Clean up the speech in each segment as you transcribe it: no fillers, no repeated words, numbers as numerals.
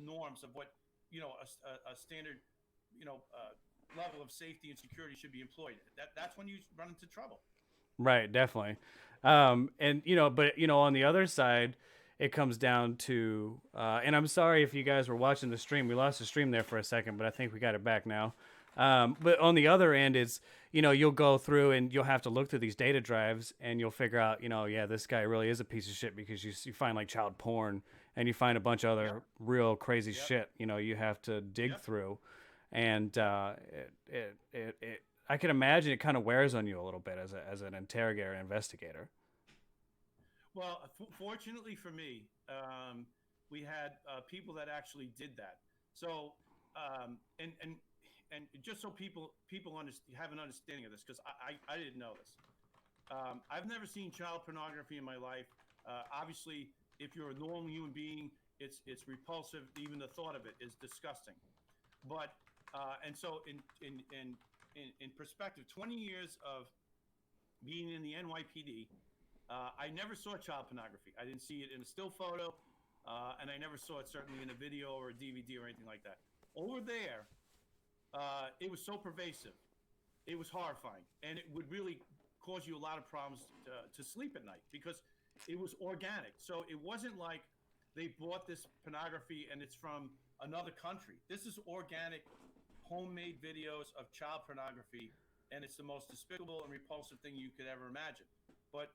norms of what a standard level of safety and security should be employed. That's when you run into trouble. Right, definitely. And but on the other side, it comes down to, and I'm sorry if you guys were watching the stream. We lost the stream there for a second, but I think we got it back now. But on the other end, is you'll go through and you'll have to look through these data drives, and you'll figure out, yeah, this guy really is a piece of shit, because you find like child porn, and you find a bunch of other Yep. real crazy Yep. shit. You have to dig Yep. through, and it I can imagine it kind of wears on you a little bit as an interrogator and investigator. Well, fortunately for me, we had people that actually did that. So, and just so people have an understanding of this, because I didn't know this. I've never seen child pornography in my life. Obviously, if you're a normal human being, it's repulsive. Even the thought of it is disgusting. But and so in perspective, 20 years of being in the NYPD, I never saw child pornography. I didn't see it in a still photo, and I never saw it certainly in a video or a DVD or anything like that. Over there, it was so pervasive. It was horrifying, and it would really cause you a lot of problems to sleep at night, because it was organic. So it wasn't like they bought this pornography and it's from another country. This is organic, homemade videos of child pornography, and it's the most despicable and repulsive thing you could ever imagine. But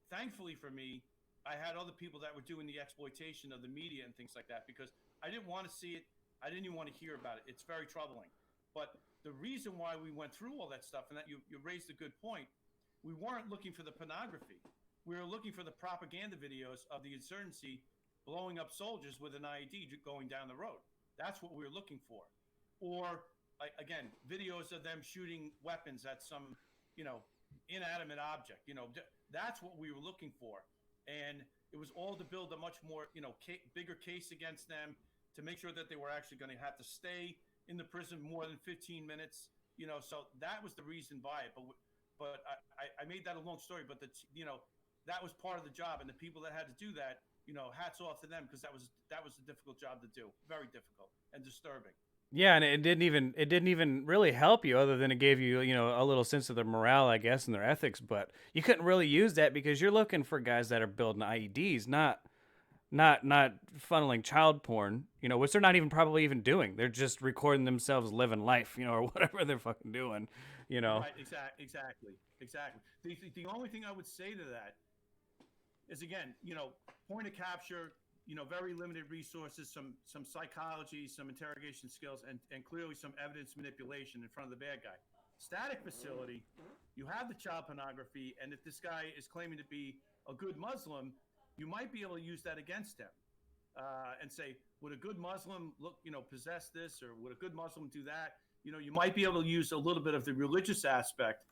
thankfully for me, I had other people that were doing the exploitation of the media and things like that, because I didn't want to see it. I didn't even want to hear about it. It's very troubling. But the reason why we went through all that stuff, and that you raised a good point, we weren't looking for the pornography. We were looking for the propaganda videos of the insurgency blowing up soldiers with an IED going down the road. That's what we were looking for. Or, again, videos of them shooting weapons at some, inanimate object. That's what we were looking for. And it was all to build a much more, bigger case against them, to make sure that they were actually going to have to stay in the prison more than 15 minutes. So that was the reason by it. But I made that a long story. But that was part of the job, and the people that had to do that, hats off to them, because that was a difficult job to do, very difficult and disturbing. Yeah, and it didn't even really help you, other than it gave you a little sense of their morale, I guess, and their ethics. But you couldn't really use that, because you're looking for guys that are building IEDs, not funneling child porn, which they're not even probably even doing. They're just recording themselves living life, or whatever they're fucking doing. Right, exactly. The only thing I would say to that is, again, point of capture, very limited resources, some psychology, some interrogation skills, and clearly some evidence manipulation in front of the bad guy. Static facility, you have the child pornography, and if this guy is claiming to be a good Muslim, you might be able to use that against him, and say, would a good Muslim possess this, or would a good Muslim do that? You might be able to use a little bit of the religious aspect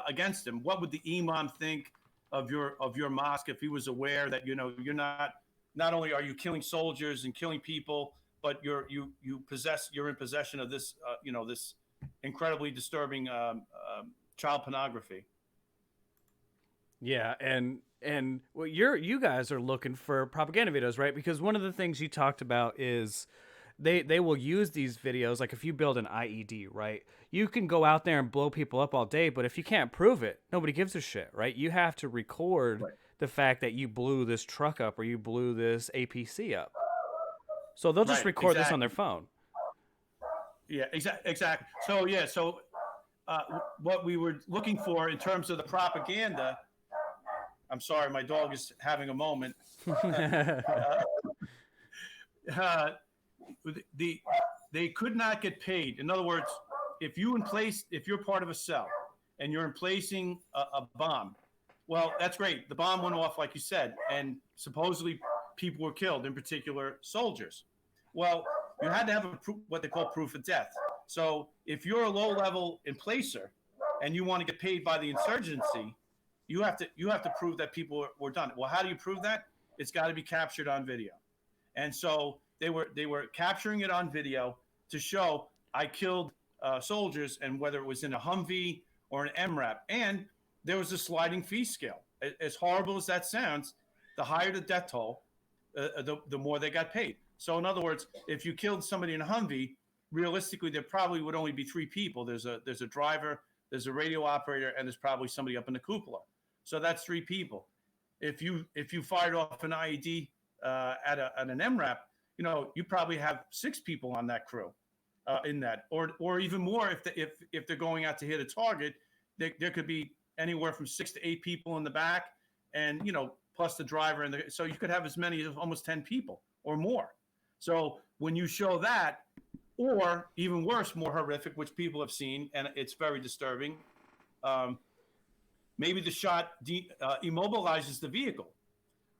against him. What would the imam think of your mosque if he was aware that you're not only are you killing soldiers and killing people, but you're in possession of this this incredibly disturbing child pornography. Yeah, and well, you guys are looking for propaganda videos, right? Because one of the things you talked about is they will use these videos, like if you build an IED, right? You can go out there and blow people up all day, but if you can't prove it, nobody gives a shit, right? You have to record Right. the fact that you blew this truck up or you blew this APC up. So they'll just Right. record this on their Exactly. phone. Yeah. Exactly. So yeah. So what we were looking for in terms of the propaganda. I'm sorry, my dog is having a moment. uh, they could not get paid. In other words, if you're part of a cell and you're emplacing a bomb, well, that's great. The bomb went off, like you said, and supposedly people were killed, in particular soldiers. Well, you had to have what they call proof of death. So if you're a low-level emplacer and you want to get paid by the insurgency, you have to prove that people were done. Well, how do you prove that? It's got to be captured on video. And so they were capturing it on video to show I killed soldiers, and whether it was in a Humvee or an MRAP. And there was a sliding fee scale. As horrible as that sounds, the higher the death toll, the more they got paid. So in other words, if you killed somebody in a Humvee, realistically, there probably would only be 3 people. There's a driver, there's a radio operator, and there's probably somebody up in the cupola. So that's 3 people. If you fired off an IED at an MRAP, you probably have 6 people on that crew in that, or even more if they're going out to hit a target. There could be anywhere from 6 to 8 people in the back, and plus the driver, and so you could have as many as almost 10 people or more. So when you show that, or even worse, more horrific, which people have seen, and it's very disturbing. Maybe the shot immobilizes the vehicle.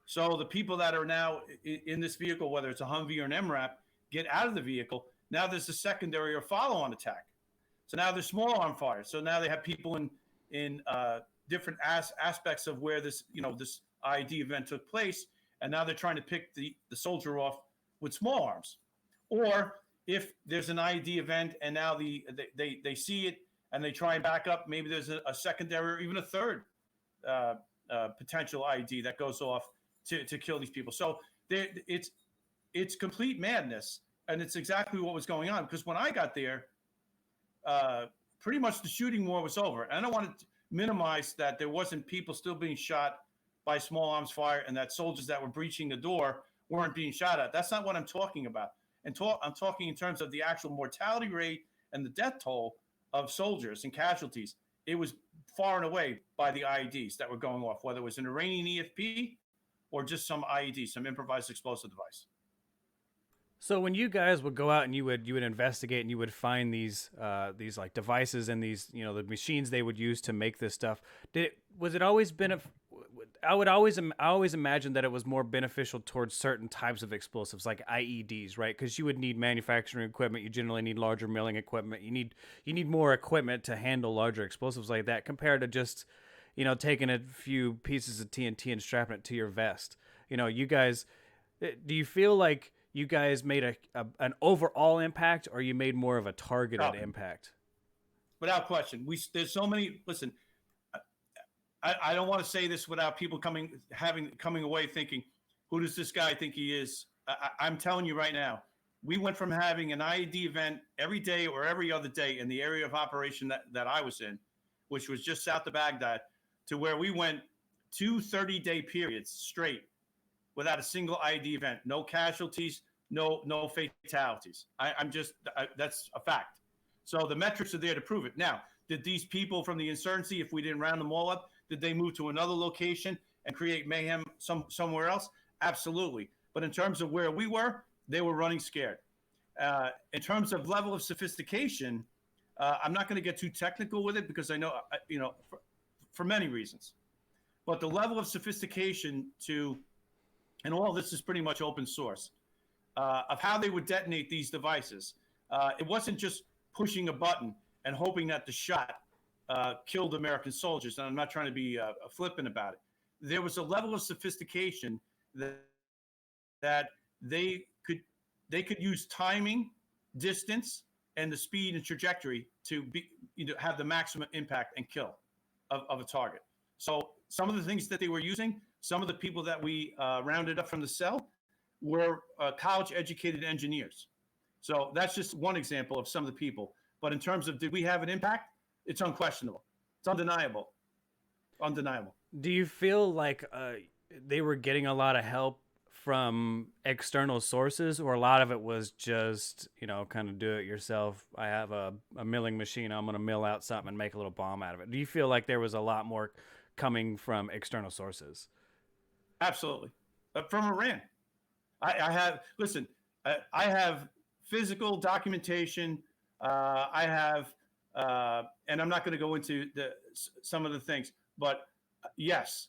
So the people that are now in this vehicle, whether it's a Humvee or an MRAP, get out of the vehicle. Now there's a secondary or follow-on attack. So now there's small arm fire. So now they have people in different aspects of where this IED event took place, and now they're trying to pick the soldier off with small arms. Or if there's an IED event and now they see it and they try and back up, maybe there's a secondary or even a third potential IED that goes off to kill these people. So it's complete madness, and it's exactly what was going on. Because when I got there, pretty much the shooting war was over. And I don't want to minimize that there wasn't people still being shot by small arms fire, and that soldiers that were breaching the door weren't being shot at. That's not what I'm talking about. I'm talking in terms of the actual mortality rate and the death toll of soldiers and casualties. It was far and away by the IEDs that were going off, whether it was an Iranian EFP or just some IED, some improvised explosive device. So when you guys would go out and you would investigate and you would find these like devices and these the machines they would use to make this stuff, was it always I always imagine that it was more beneficial towards certain types of explosives like IEDs, right? Because you would need manufacturing equipment. You generally need larger milling equipment. You need more equipment to handle larger explosives like that compared to just taking a few pieces of TNT and strapping it to your vest. You guys, do you feel like you guys made an overall impact, or you made more of a targeted impact? Without question. There's so many. Listen, I don't want to say this without people coming away thinking, who does this guy think he is? I'm telling you right now, we went from having an IED event every day or every other day in the area of operation that I was in, which was just south of Baghdad, to where we went 2 30-day periods straight without a single IED event, no casualties, no fatalities. That's a fact. So the metrics are there to prove it. Now, did these people from the insurgency, if we didn't round them all up, did they move to another location and create mayhem somewhere else? Absolutely. But in terms of where we were, they were running scared. In terms of level of sophistication, I'm not going to get too technical with it because I know, for many reasons. But the level of sophistication and all this is pretty much open source, of how they would detonate these devices. It wasn't just pushing a button and hoping that the shot killed American soldiers. And I'm not trying to be flippant about it. There was a level of sophistication that they could use timing, distance, and the speed and trajectory to have the maximum impact and kill of a target. So some of the things that they were using, some of the people that we rounded up from the cell were college-educated engineers. So that's just one example of some of the people. But in terms of did we have an impact, it's unquestionable. It's undeniable. Undeniable. Do you feel like they were getting a lot of help from external sources, or a lot of it was just, kind of do it yourself? I have a milling machine. I'm going to mill out something and make a little bomb out of it. Do you feel like there was a lot more coming from external sources? Absolutely. From Iran. I have physical documentation. I have, and I'm not going to go into some of the things, but yes,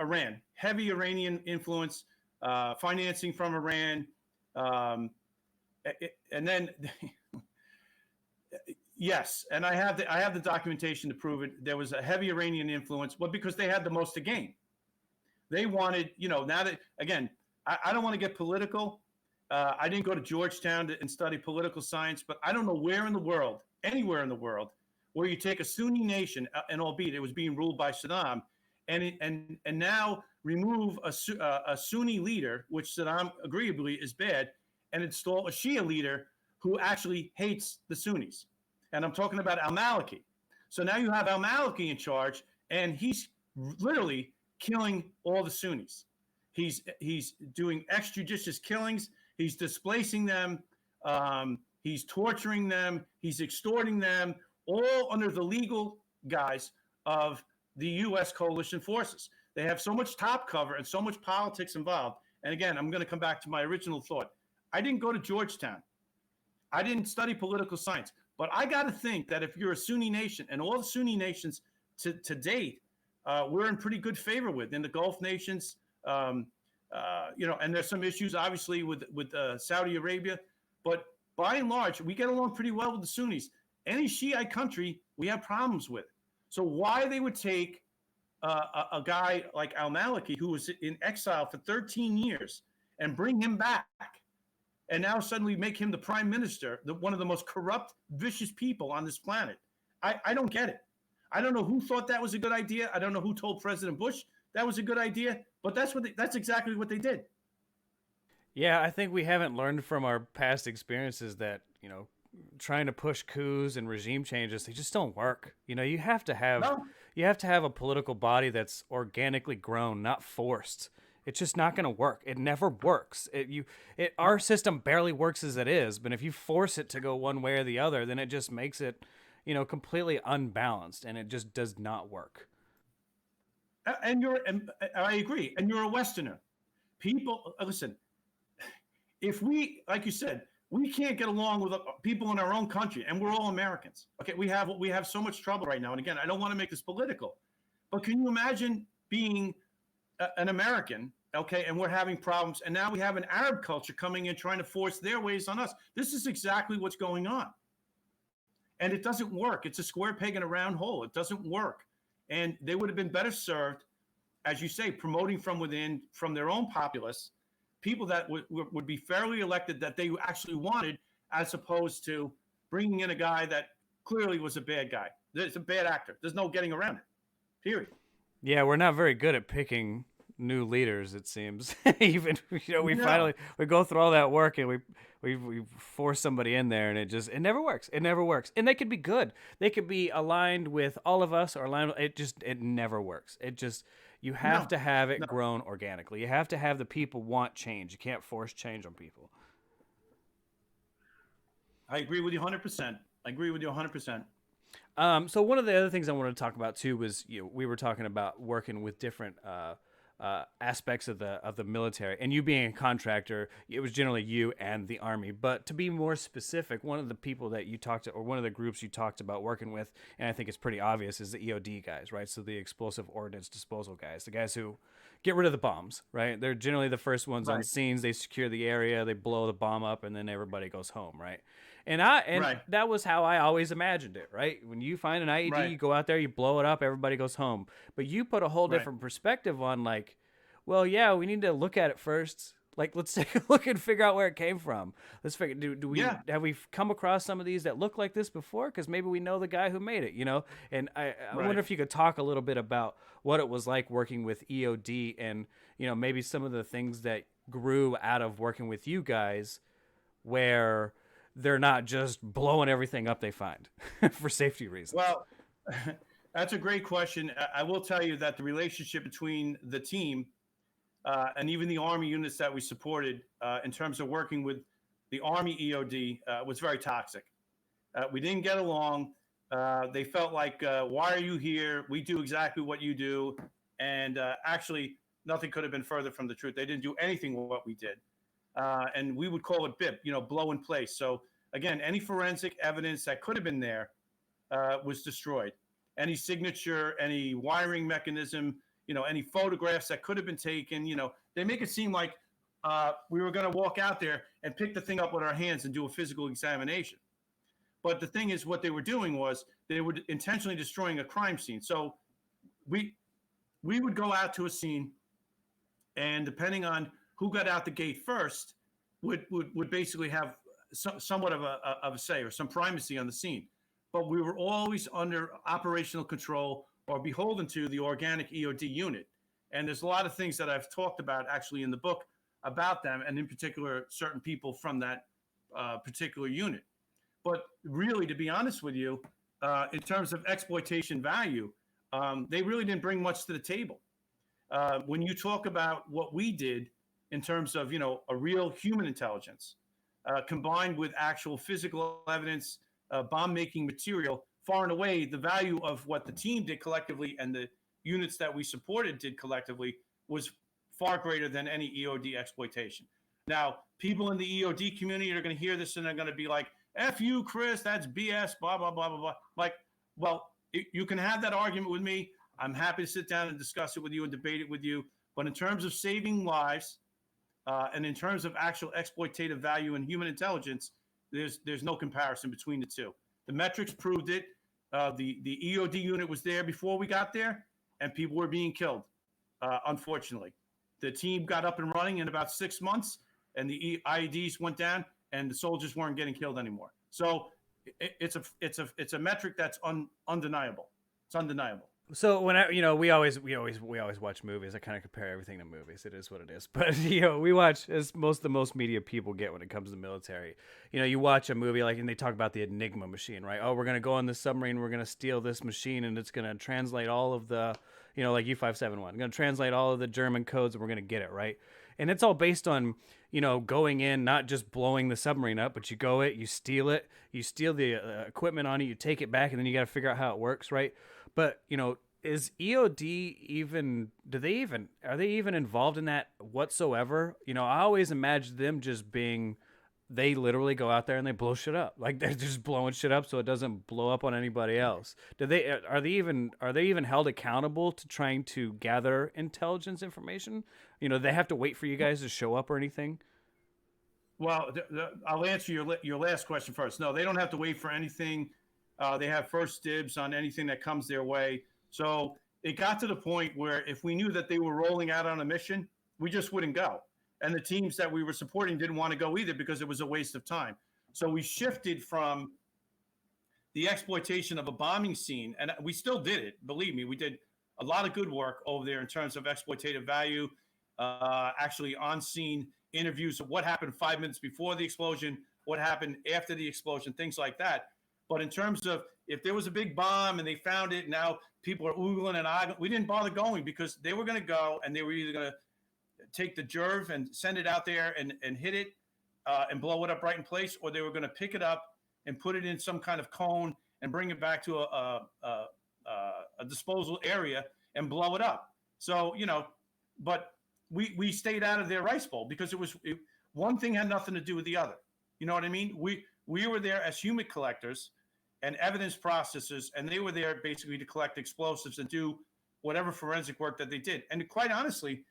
Iran, heavy Iranian influence, financing from Iran, and then yes, and I have the documentation to prove it. There was a heavy Iranian influence, but because they had the most to gain. They wanted, now that, again, I don't want to get political. I didn't go to Georgetown and study political science, but I don't know where in the world, anywhere in the world, where you take a Sunni nation, and albeit it was being ruled by Saddam, and now remove a Sunni leader, which Saddam agreeably is bad, and install a Shia leader who actually hates the Sunnis. And I'm talking about al-Maliki. So now you have al-Maliki in charge, and he's literally killing all the Sunnis. He's doing extrajudicious killings. He's displacing them. He's torturing them. He's extorting them, all under the legal guise of the U.S. coalition forces. They have so much top cover and so much politics involved. And again, I'm going to come back to my original thought. I didn't go to Georgetown. I didn't study political science. But I got to think that if you're a Sunni nation, and all the Sunni nations to date, we're in pretty good favor with, in the Gulf nations, and there's some issues obviously with Saudi Arabia, but by and large, we get along pretty well with the Sunnis. Any Shiite country, we have problems with. So why they would take a guy like al-Maliki, who was in exile for 13 years, and bring him back, and now suddenly make him the prime minister, one of the most corrupt, vicious people on this planet. I don't get it. I don't know who thought that was a good idea. I don't know who told President Bush that was a good idea, but that's exactly what they did. Yeah, I think we haven't learned from our past experiences that, trying to push coups and regime changes, they just don't work. You have to have a political body that's organically grown, not forced. It's just not going to work. It never works. Our system barely works as it is, but if you force it to go one way or the other, then it just makes it, completely unbalanced, and it just does not work. And I agree. And you're a Westerner. People, listen, if we, like you said, we can't get along with people in our own country, and we're all Americans. Okay, we have so much trouble right now. And again, I don't want to make this political, but can you imagine being an American, okay, and we're having problems, and now we have an Arab culture coming in trying to force their ways on us? This is exactly what's going on. And it doesn't work. It's a square peg in a round hole. It doesn't work. And they would have been better served, as you say, promoting from within, from their own populace, people that would be fairly elected that they actually wanted, as opposed to bringing in a guy that clearly was a bad guy. It's a bad actor. There's no getting around it, period. Yeah, we're not very good at picking new leaders, it seems. Even finally go through all that work, and we force somebody in there, and it never works. It never works. And they could be good. They could be aligned with all of us, or aligned. It never works. You have to have it grown organically. You have to have the people want change. You can't force change on people. I agree with you 100%. So one of the other things I wanted to talk about too was, we were talking about working with different aspects of the military, and you being a contractor, it was generally you and the Army. But to be more specific, one of the people that you talked to, or one of the groups you talked about working with, and I think it's pretty obvious, is the EOD guys, right? So the explosive ordnance disposal guys, the guys who get rid of the bombs, right? They're generally the first ones on scenes. They secure the area, they blow the bomb up, and then everybody goes home, right? And that was how I always imagined it, right? When you find an IED, you go out there, you blow it up, everybody goes home. But you put a whole different perspective on, like, well, yeah, we need to look at it first. Like, let's take a look and figure out where it came from. Let's figure, have we come across some of these that look like this before? Because maybe we know the guy who made it, And I wonder if you could talk a little bit about what it was like working with EOD, and, maybe some of the things that grew out of working with you guys, where they're not just blowing everything up they find for safety reasons. Well, that's a great question. I will tell you that the relationship between the team and even the Army units that we supported in terms of working with the Army EOD was very toxic. We didn't get along. They felt like, why are you here? We do exactly what you do. And actually, nothing could have been further from the truth. They didn't do anything with what we did. And we would call it BIP, blow in place. So again, any forensic evidence that could have been there was destroyed. Any signature, any wiring mechanism, any photographs that could have been taken, they make it seem like we were going to walk out there and pick the thing up with our hands and do a physical examination. But the thing is, what they were doing was they were intentionally destroying a crime scene. So we would go out to a scene, and depending on who got out the gate first, would basically have somewhat of a say or some primacy on the scene. But we were always under operational control or beholden to the organic EOD unit. And there's a lot of things that I've talked about actually in the book about them, and in particular, certain people from that particular unit. But really, to be honest with you, in terms of exploitation value, they really didn't bring much to the table. When you talk about what we did in terms of, a real human intelligence combined with actual physical evidence, bomb making material, far and away, the value of what the team did collectively and the units that we supported did collectively was far greater than any EOD exploitation. Now, people in the EOD community are going to hear this and they're going to be like, F you, Chris, that's BS, blah, blah, blah, blah, blah. Like, well, you can have that argument with me. I'm happy to sit down and discuss it with you and debate it with you. But in terms of saving lives and in terms of actual exploitative value and human intelligence, there's no comparison between the two. The metrics proved it. The EOD unit was there before we got there, and people were being killed, unfortunately. The team got up and running in about 6 months, and the IEDs went down, and the soldiers weren't getting killed anymore. So it's a metric that's undeniable. It's undeniable. So when we always watch movies. I kind of compare everything to movies. It is what it is. But we watch as most media people get when it comes to the military. You watch a movie and they talk about the Enigma machine, right? Oh, we're gonna go on this submarine. We're gonna steal this machine, and it's gonna translate all of the, like U-571. Gonna translate all of the German codes, and we're gonna get it right. And it's all based on going in, not just blowing the submarine up, but you steal it, you steal the equipment on it, you take it back, and then you got to figure out how it works, right? But, is EOD are they even involved in that whatsoever? I always imagined them just being, they literally go out there and they blow shit up. Like they're just blowing shit up so it doesn't blow up on anybody else. Are they even held accountable to trying to gather intelligence information? They have to wait for you guys to show up or anything? Well, I'll answer your last question first. No, they don't have to wait for anything. They have first dibs on anything that comes their way. So it got to the point where if we knew that they were rolling out on a mission, we just wouldn't go. And the teams that we were supporting didn't want to go either because it was a waste of time. So we shifted from the exploitation of a bombing scene, and we still did it. Believe me, we did a lot of good work over there in terms of exploitative value, actually on-scene interviews of what happened 5 minutes before the explosion, what happened after the explosion, things like that. But in terms of if there was a big bomb and they found it, now people are oogling and eyeing, we didn't bother going because they were going to go and they were either going to take the jerv and send it out there and hit it and blow it up right in place, or they were going to pick it up and put it in some kind of cone and bring it back to a disposal area and blow it up. So, but we stayed out of their rice bowl because one thing had nothing to do with the other. You know what I mean? We were there as human collectors and evidence processors, and they were there basically to collect explosives and do whatever forensic work that they did. And quite honestly,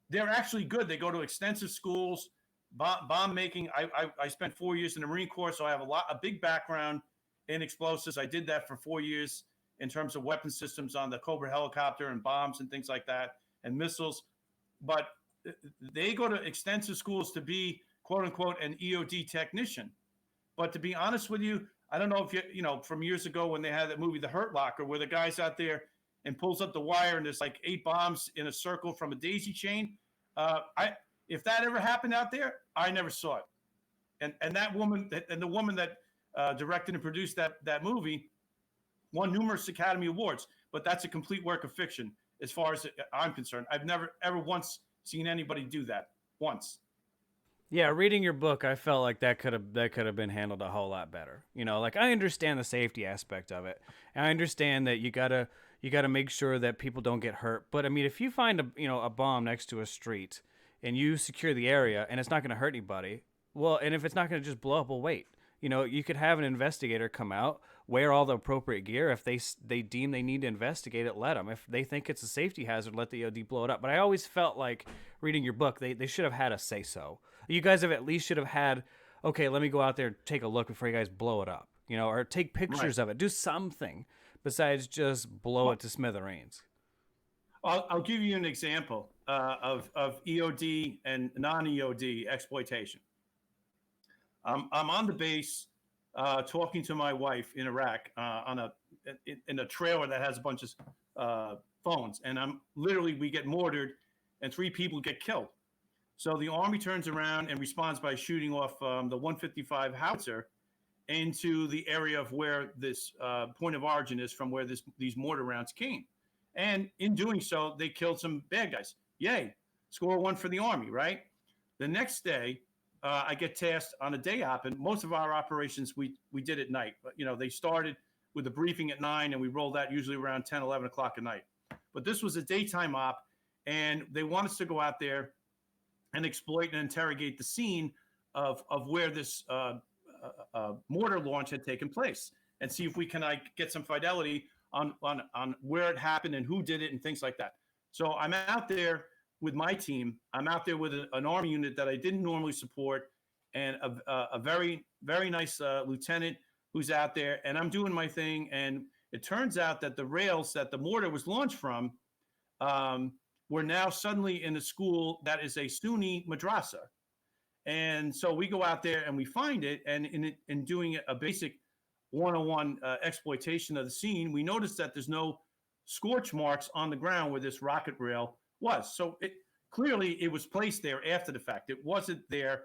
they're actually good. They go to extensive schools, bomb making. I spent 4 years in the Marine Corps, so I have a big background in explosives. I did that for 4 years in terms of weapon systems on the Cobra helicopter and bombs and things like that and missiles. But they go to extensive schools to be, quote unquote, an EOD technician. But to be honest with you, I don't know if from years ago when they had that movie, The Hurt Locker, where the guy's out there and pulls up the wire and there's like 8 bombs in a circle from a daisy chain. If that ever happened out there, I never saw it. And that woman, and the woman that directed and produced that movie won numerous Academy Awards, but that's a complete work of fiction as far as I'm concerned. I've never ever once seen anybody do that once. Yeah, reading your book, I felt like that could have been handled a whole lot better. I understand the safety aspect of it, and I understand that you gotta make sure that people don't get hurt. But I mean, if you find a bomb next to a street and you secure the area and it's not going to hurt anybody, well, and if it's not going to just blow up, well, wait. You could have an investigator come out, wear all the appropriate gear. If they deem they need to investigate it, let them. If they think it's a safety hazard, let the EOD blow it up. But I always felt like reading your book, they should have had a say so. You guys have at least should have had, okay, let me go out there and take a look before you guys blow it up, or take pictures of it. Do something besides just blow it to smithereens. I'll give you an example of EOD and non-EOD exploitation. I'm on the base talking to my wife in Iraq in a trailer that has a bunch of phones, and we get mortared, and 3 people get killed. So the Army turns around and responds by shooting off the 155 howitzer into the area of where this point of origin is, from where these mortar rounds came. And in doing so, they killed some bad guys. Yay, score one for the Army, right? The next day, I get tasked on a day op, and most of our operations we did at night. But, they started with a briefing at 9, and we rolled out usually around 10, 11 o'clock at night. But this was a daytime op, and they want us to go out there and exploit and interrogate the scene of where this mortar launch had taken place, and see if we can get some fidelity on where it happened and who did it and things like that. So I'm out there with my team. I'm out there with an Army unit that I didn't normally support, and a very, very nice lieutenant who's out there, and I'm doing my thing. And it turns out that the rails that the mortar was launched from were now suddenly in a school that is a Sunni madrasa. And so we go out there and we find it, and in doing a basic one-on-one exploitation of the scene, we notice that there's no scorch marks on the ground where this rocket rail was. So clearly it was placed there after the fact. It wasn't there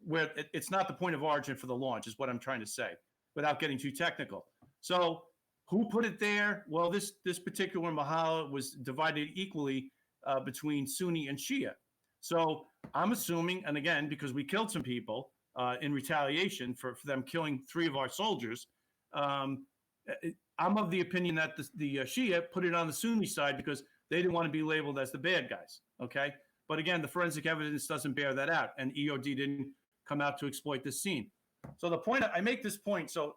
where it's not the point of origin for the launch, is what I'm trying to say, without getting too technical. So who put it there? Well, this particular mahalla was divided equally between Sunni and Shia. So I'm assuming, and again, because we killed some people in retaliation for them killing 3 of our soldiers, I'm of the opinion that the Shia put it on the Sunni side because they didn't want to be labeled as the bad guys, okay? But again, the forensic evidence doesn't bear that out, and EOD didn't come out to exploit this scene. So the point, I make this point, so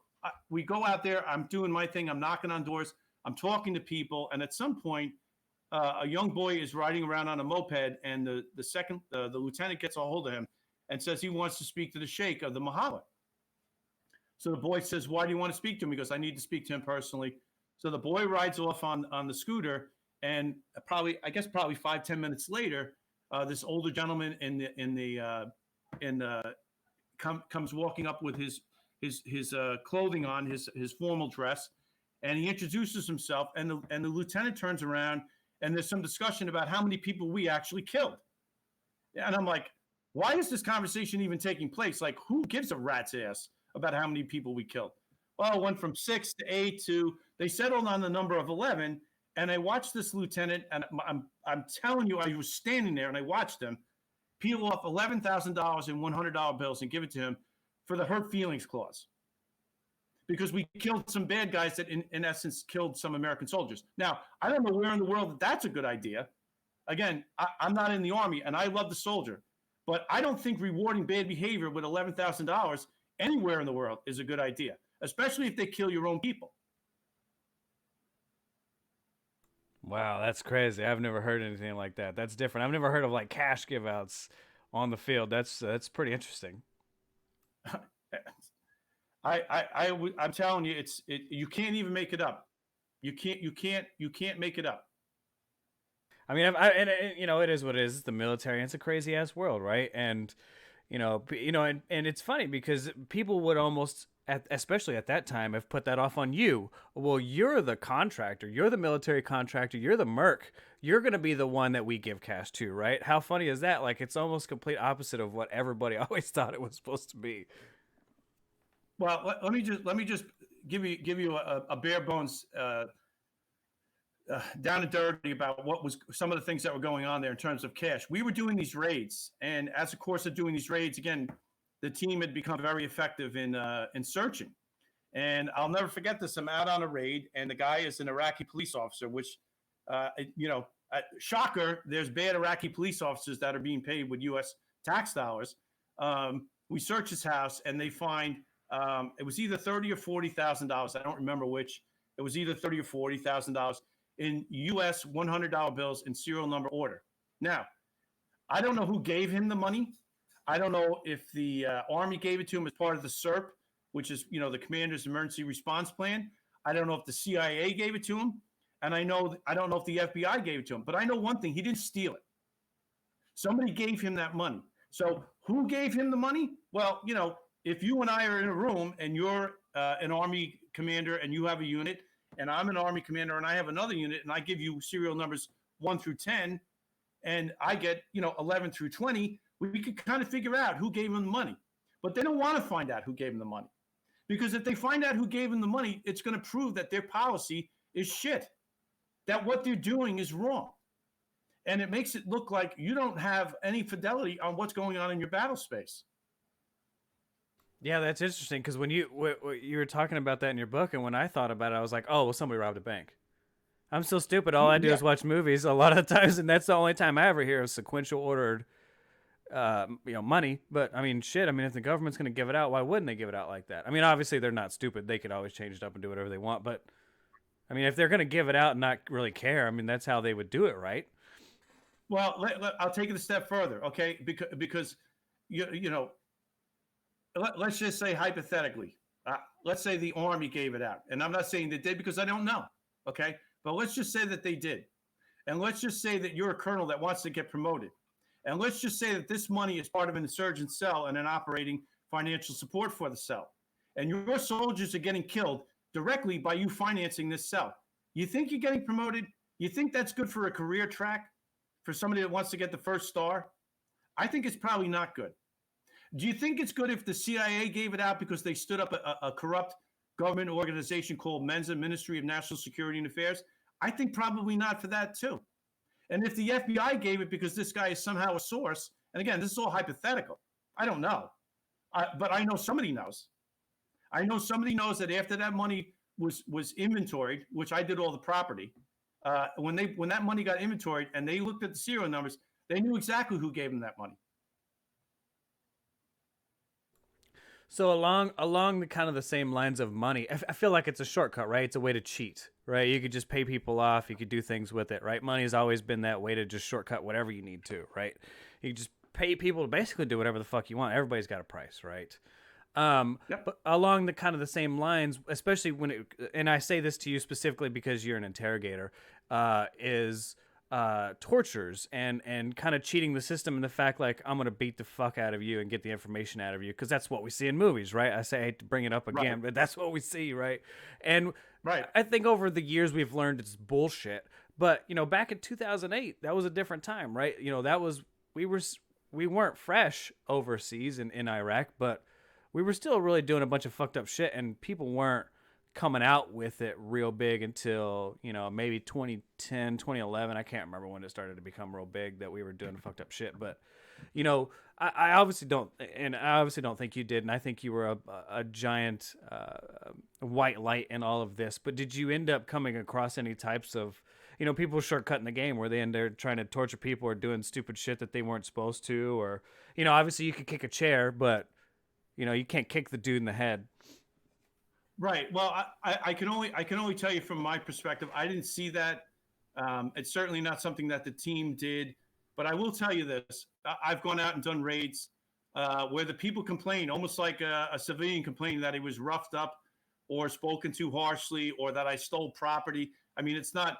we go out there, I'm doing my thing, I'm knocking on doors, I'm talking to people, and at some point, a young boy is riding around on a moped, and the lieutenant gets a hold of him and says he wants to speak to the sheikh of the mahalla. So the boy says, "Why do you want to speak to him?" He goes, "I need to speak to him personally." So the boy rides off on the scooter, and probably 5-10 minutes later, this older gentleman comes walking up with his clothing on, his formal dress, and he introduces himself, and the lieutenant turns around, and there's some discussion about how many people we actually killed. And I'm like, why is this conversation even taking place? Like, who gives a rat's ass about how many people we killed? Well, it went from 6 to 8 to, they settled on the number of 11. And I watched this lieutenant, and I'm telling you, I was standing there and I watched him peel off $11,000 in $100 bills and give it to him for the hurt feelings clause. Because we killed some bad guys that, in essence, killed some American soldiers. Now, I don't know where in the world that's a good idea. Again, I'm not in the Army, and I love the soldier. But I don't think rewarding bad behavior with $11,000 anywhere in the world is a good idea, especially if they kill your own people. Wow, that's crazy. I've never heard anything like that. That's different. I've never heard of like cash give outs on the field. That's pretty interesting. I'm telling you, you can't even make it up. You can't make it up. I mean, it is what it is. It's the military. And it's a crazy ass world, right? And and it's funny because people would almost, especially at that time, have put that off on you. Well, you're the contractor. You're the military contractor. You're the merc. You're going to be the one that we give cash to, right? How funny is that? Like, it's almost complete opposite of what everybody always thought it was supposed to be. Well, let me just give you a bare bones down and dirty about what was some of the things that were going on there in terms of cash. We were doing these raids, and as a course of doing these raids, again, the team had become very effective in searching. And I'll never forget this. I'm out on a raid, and the guy is an Iraqi police officer, which, shocker, there's bad Iraqi police officers that are being paid with U.S. tax dollars. We search his house, and they find it was either $30,000 or $40,000. I don't remember which. It was either $30,000 or $40,000 in U.S. $100 bills in serial number order. Now, I don't know who gave him the money. I don't know if the Army gave it to him as part of the SERP, which is, the Commander's Emergency Response Plan. I don't know if the CIA gave it to him. And I don't know if the FBI gave it to him. But I know one thing, he didn't steal it. Somebody gave him that money. So who gave him the money? Well, if you and I are in a room and you're an Army commander and you have a unit, and I'm an Army commander and I have another unit, and I give you serial numbers 1 through 10, and I get 11 through 20, we could kind of figure out who gave them the money. But they don't want to find out who gave them the money, because if they find out who gave them the money, it's going to prove that their policy is shit, that what they're doing is wrong. And it makes it look like you don't have any fidelity on what's going on in your battle space. Yeah, that's interesting, because when you were talking about that in your book, and when I thought about it, I was like, oh, well, somebody robbed a bank. I'm so stupid. All I do is watch movies a lot of times, and that's the only time I ever hear of sequential ordered money. But I mean, shit. I mean, if the government's going to give it out, why wouldn't they give it out like that? I mean, obviously they're not stupid. They could always change it up and do whatever they want. But I mean, if they're going to give it out and not really care, I mean, that's how they would do it, right? Well, I'll take it a step further, okay? Because let's just say hypothetically, let's say the Army gave it out, and I'm not saying they did because I don't know, okay? But let's just say that they did, and let's just say that you're a colonel that wants to get promoted, and let's just say that this money is part of an insurgent cell and an operating financial support for the cell, and your soldiers are getting killed directly by you financing this cell. You think you're getting promoted? You think that's good for a career track for somebody that wants to get the first star? I think it's probably not good. Do you think it's good if the CIA gave it out because they stood up a corrupt government organization called Mensa, Ministry of National Security and Affairs? I think probably not for that too. And if the FBI gave it because this guy is somehow a source, and again, this is all hypothetical. I don't know. But I know somebody knows. I know somebody knows that after that money was inventoried, which I did all the property, when that money got inventoried and they looked at the serial numbers, they knew exactly who gave them that money. So along the kind of the same lines of money, I feel like it's a shortcut, right? It's a way to cheat, right? You could just pay people off. You could do things with it, right? Money has always been that way to just shortcut whatever you need to, right? You just pay people to basically do whatever the fuck you want. Everybody's got a price, right? Yep. But along the kind of the same lines, especially and I say this to you specifically because you're an interrogator, is tortures and kind of cheating the system, and the fact like I'm gonna beat the fuck out of you and get the information out of you, because that's what we see in movies, right? I hate to bring it up again, but that's what we see, right? And I think over the years we've learned it's bullshit. But back in 2008, that was a different time, right? That was we weren't fresh overseas in Iraq, but we were still really doing a bunch of fucked up shit, and people weren't coming out with it real big until, maybe 2010, 2011. I can't remember when it started to become real big that we were doing fucked up shit. But, I obviously don't, and I obviously don't think you did, and I think you were a giant white light in all of this. But did you end up coming across any types of, people shortcutting the game where they end there trying to torture people or doing stupid shit that they weren't supposed to? Or, obviously you could kick a chair, but, you can't kick the dude in the head. Right. Well, I can only tell you from my perspective. I didn't see that. It's certainly not something that the team did. But I will tell you this: I've gone out and done raids where the people complain, almost like a civilian complaining that he was roughed up or spoken to harshly, or that I stole property. I mean, it's not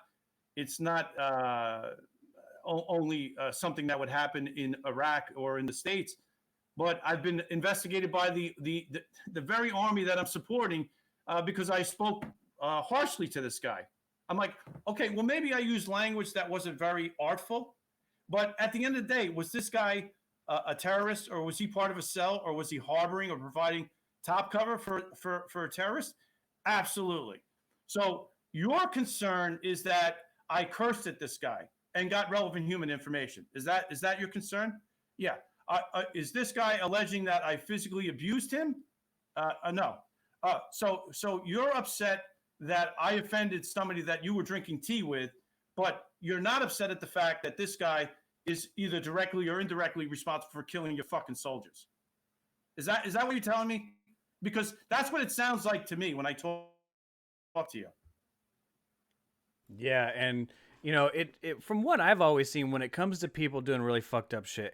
only something that would happen in Iraq or in the States, but I've been investigated by the very army that I'm supporting. Because I spoke harshly to this guy. I'm like, okay, well, maybe I used language that wasn't very artful, but at the end of the day, was this guy a terrorist, or was he part of a cell, or was he harboring or providing top cover for a terrorist? Absolutely. So your concern is that I cursed at this guy and got relevant human information. Is that your concern? Yeah. Is this guy alleging that I physically abused him? No. So you're upset that I offended somebody that you were drinking tea with, but you're not upset at the fact that this guy is either directly or indirectly responsible for killing your fucking soldiers. Is that what you're telling me? Because that's what it sounds like to me when I talk to you. Yeah, and it from what I've always seen, when it comes to people doing really fucked up shit,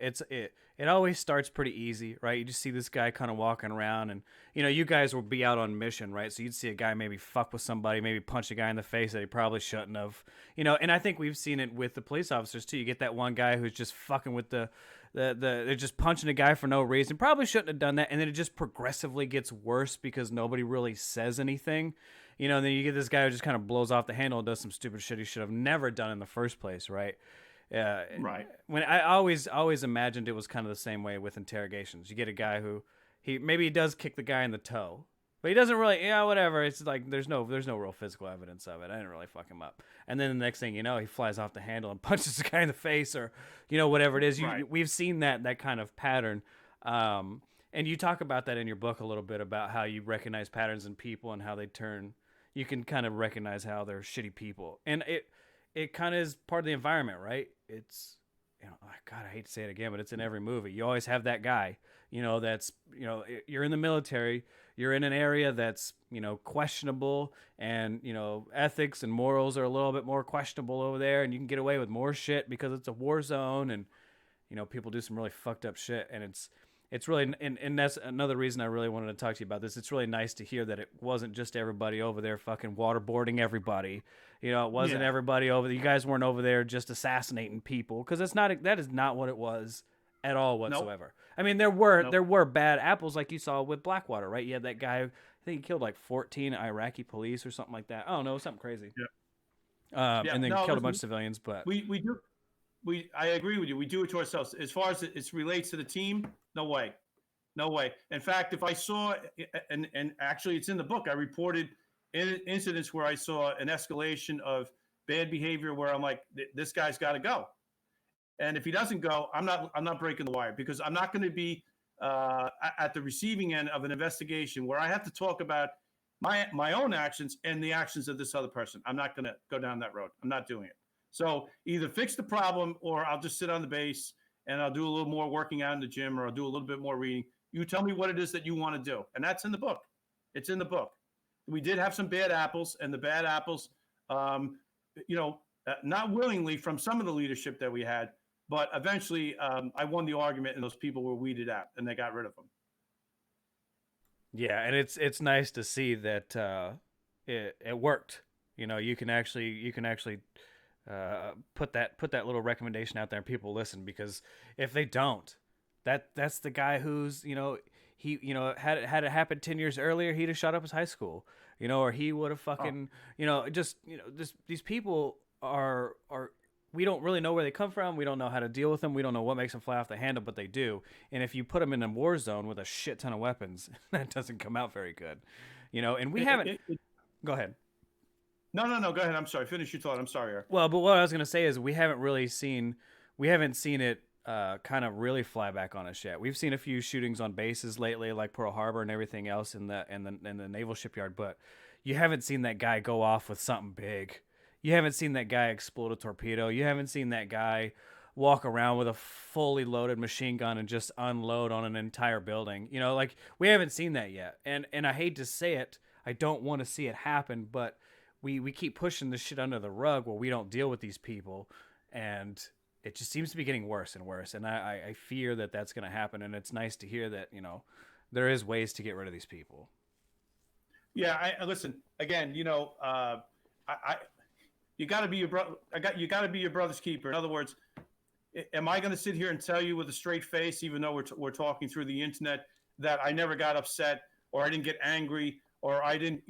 it always starts pretty easy, right? You just see this guy kind of walking around, and you guys will be out on mission, right? So you'd see a guy maybe fuck with somebody, maybe punch a guy in the face that he probably shouldn't have, and I think we've seen it with the police officers too. You get that one guy who's just fucking with they're just punching a guy for no reason, probably shouldn't have done that, and then it just progressively gets worse because nobody really says anything. And then you get this guy who just kind of blows off the handle and does some stupid shit he should have never done in the first place, right? Right. When I always imagined it was kind of the same way with interrogations. You get a guy who he does kick the guy in the toe, but he doesn't really, whatever. It's like there's no real physical evidence of it. I didn't really fuck him up. And then the next thing you know, he flies off the handle and punches the guy in the face, or whatever it is. Right. We've seen that kind of pattern. And you talk about that in your book a little bit about how you recognize patterns in people and how they turn. You can kind of recognize how they're shitty people, and it kind of is part of the environment, right? It's, God, I hate to say it again, but it's in every movie. You always have that guy, that's, you're in the military, you're in an area that's, questionable, and, ethics and morals are a little bit more questionable over there, and you can get away with more shit because it's a war zone, and, people do some really fucked up shit, and it's really, and that's another reason I really wanted to talk to you about this. It's really nice to hear that it wasn't just everybody over there fucking waterboarding everybody. It wasn't everybody over there. You guys weren't over there just assassinating people, because that is not what it was at all whatsoever. Nope. I mean, there were bad apples, like you saw with Blackwater, right? You had that guy, I think he killed like 14 Iraqi police or something like that. I don't know, something crazy. Yeah. And then killed a bunch of civilians. But I agree with you. We do it to ourselves. As far as it relates to the team, no way. In fact, if I saw, and actually it's in the book, I reported incidents where I saw an escalation of bad behavior where I'm like, this guy's got to go. And if he doesn't go, I'm not breaking the wire, because I'm not going to be at the receiving end of an investigation where I have to talk about my own actions and the actions of this other person. I'm not going to go down that road. I'm not doing it. So either fix the problem, or I'll just sit on the base and I'll do a little more working out in the gym, or I'll do a little bit more reading. You tell me what it is that you want to do. And that's in the book. It's in the book. We did have some bad apples, and the bad apples, not willingly from some of the leadership that we had, but eventually I won the argument, and those people were weeded out, and they got rid of them. Yeah, and it's nice to see that it worked. You can actually put that little recommendation out there, and people listen, because if they don't, that's the guy who's he had it happen 10 years earlier, he'd have shot up his high school, or he would have fucking these people are we don't really know where they come from. We don't know how to deal with them. We don't know what makes them fly off the handle, but they do. And if you put them in a war zone with a shit ton of weapons, that doesn't come out very good, and we haven't. Go ahead. No. Go ahead. I'm sorry. Finish your thought. I'm sorry, Eric. Well, but what I was going to say is we haven't seen it kind of really fly back on us yet. We've seen a few shootings on bases lately, like Pearl Harbor and everything else in the naval shipyard, but you haven't seen that guy go off with something big. You haven't seen that guy explode a torpedo. You haven't seen that guy walk around with a fully loaded machine gun and just unload on an entire building. Like, we haven't seen that yet. And I hate to say it, I don't want to see it happen, but we keep pushing this shit under the rug where we don't deal with these people, and it just seems to be getting worse and worse. And I fear that that's going to happen. And it's nice to hear that, there is ways to get rid of these people. Yeah. I listen again, you got to be your brother. You got to be your brother's keeper. In other words, am I going to sit here and tell you with a straight face, even though we're talking through the internet, that I never got upset, or I didn't get angry, or I didn't,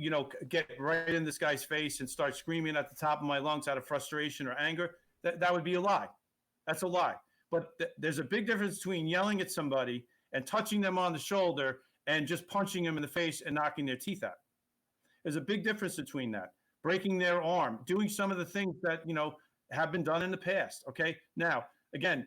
get right in this guy's face and start screaming at the top of my lungs out of frustration or anger? That would be a lie. That's a lie. But there's a big difference between yelling at somebody and touching them on the shoulder and just punching them in the face and knocking their teeth out. There's a big difference between that. Breaking their arm, doing some of the things that, have been done in the past. Okay. Now, again,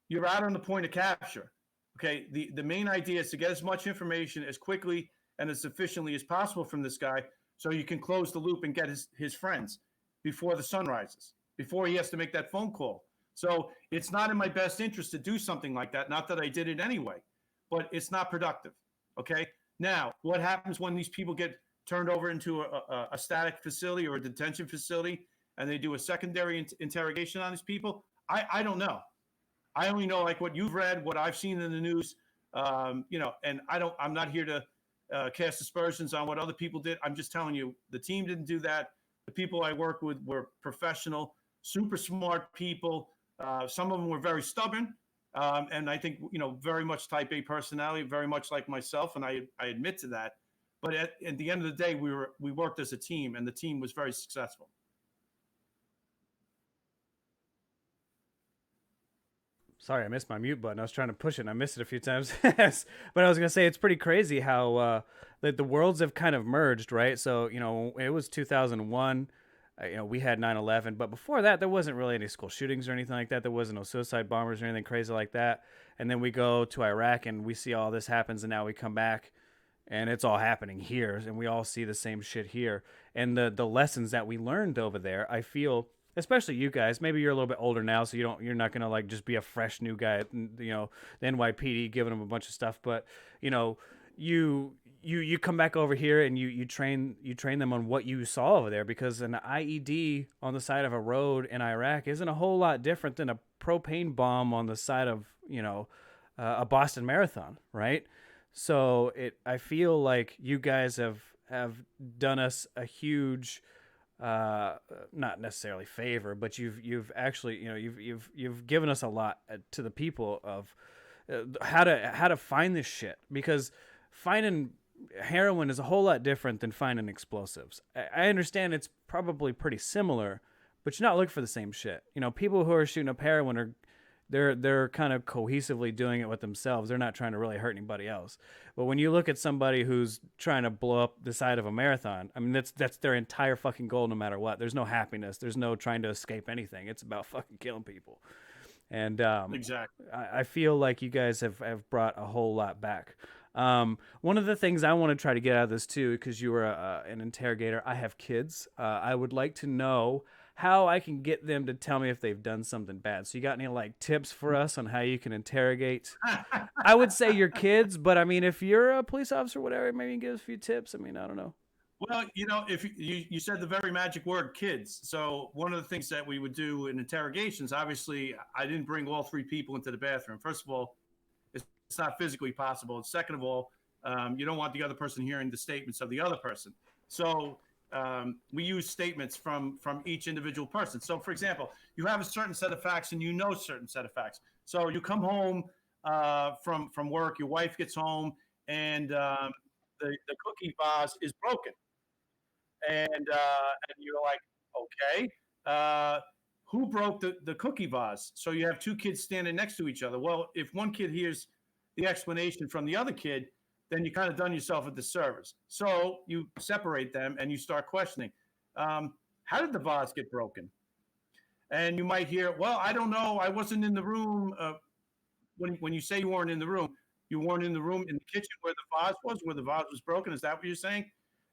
you're out on the point of capture. Okay. The main idea is to get as much information as quickly and as efficiently as possible from this guy, so you can close the loop and get his friends before the sun rises, before he has to make that phone call. So it's not in my best interest to do something like that. Not that I did it anyway, but it's not productive. Okay. Now, what happens when these people get turned over into a static facility or a detention facility, and they do a secondary interrogation on these people? I don't know. I only know like what you've read, what I've seen in the news, and I'm not here to cast aspersions on what other people did. I'm just telling you, the team didn't do that. The people I work with were professional, super smart people. Some of them were very stubborn. And I think, very much type A personality, very much like myself. And I admit to that. But at the end of the day, we worked as a team, and the team was very successful. Sorry, I missed my mute button. I was trying to push it and I missed it a few times. But I was going to say it's pretty crazy how the worlds have kind of merged, right? So, it was 2001. We had 9/11, but before that, there wasn't really any school shootings or anything like that. There wasn't no suicide bombers or anything crazy like that. And then we go to Iraq and we see all this happens, and now we come back and it's all happening here, and we all see the same shit here. And the lessons that we learned over there, I feel, especially you guys, maybe you're a little bit older now, so you're not gonna like just be a fresh new guy at, the NYPD giving them a bunch of stuff, but you come back over here and you train them on what you saw over there, because an IED on the side of a road in Iraq isn't a whole lot different than a propane bomb on the side of a Boston Marathon, right? So I feel like you guys have done us a huge, not necessarily favor, but you've actually you've given us a lot to the people of how to find this shit, because finding heroin is a whole lot different than finding explosives. I understand it's probably pretty similar, but you're not looking for the same shit. People who are shooting up heroin are they're kind of cohesively doing it with themselves. They're not trying to really hurt anybody else. But when you look at somebody who's trying to blow up the side of a marathon, I mean, that's their entire fucking goal no matter what. There's no happiness. There's no trying to escape anything. It's about fucking killing people. And Exactly. I feel like you guys have brought a whole lot back. One of the things I want to try to get out of this too, because you were an interrogator, I have kids. I would like to know how I can get them to tell me if they've done something bad. So you got any like tips for us on how you can interrogate? I would say your kids, but I mean, if you're a police officer or whatever, maybe you can give us a few tips. I mean, I don't know. Well, if you said the very magic word, kids. So one of the things that we would do in interrogations, obviously, I didn't bring all three people into the bathroom. First of all, it's not physically possible. And second of all, you don't want the other person hearing the statements of the other person. So we use statements from each individual person. So, for example, you have a certain set of facts and a certain set of facts. So you come home from work, your wife gets home, and the cookie vase is broken. And you're like, okay, who broke the cookie vase? So you have two kids standing next to each other. Well, if one kid hears the explanation from the other kid, then you kind of done yourself a disservice. So you separate them and you start questioning. How did the vase get broken? And you might hear, well, I don't know. I wasn't in the room. When you say you weren't in the room, you weren't in the room in the kitchen where the vase was broken. Is that what you're saying?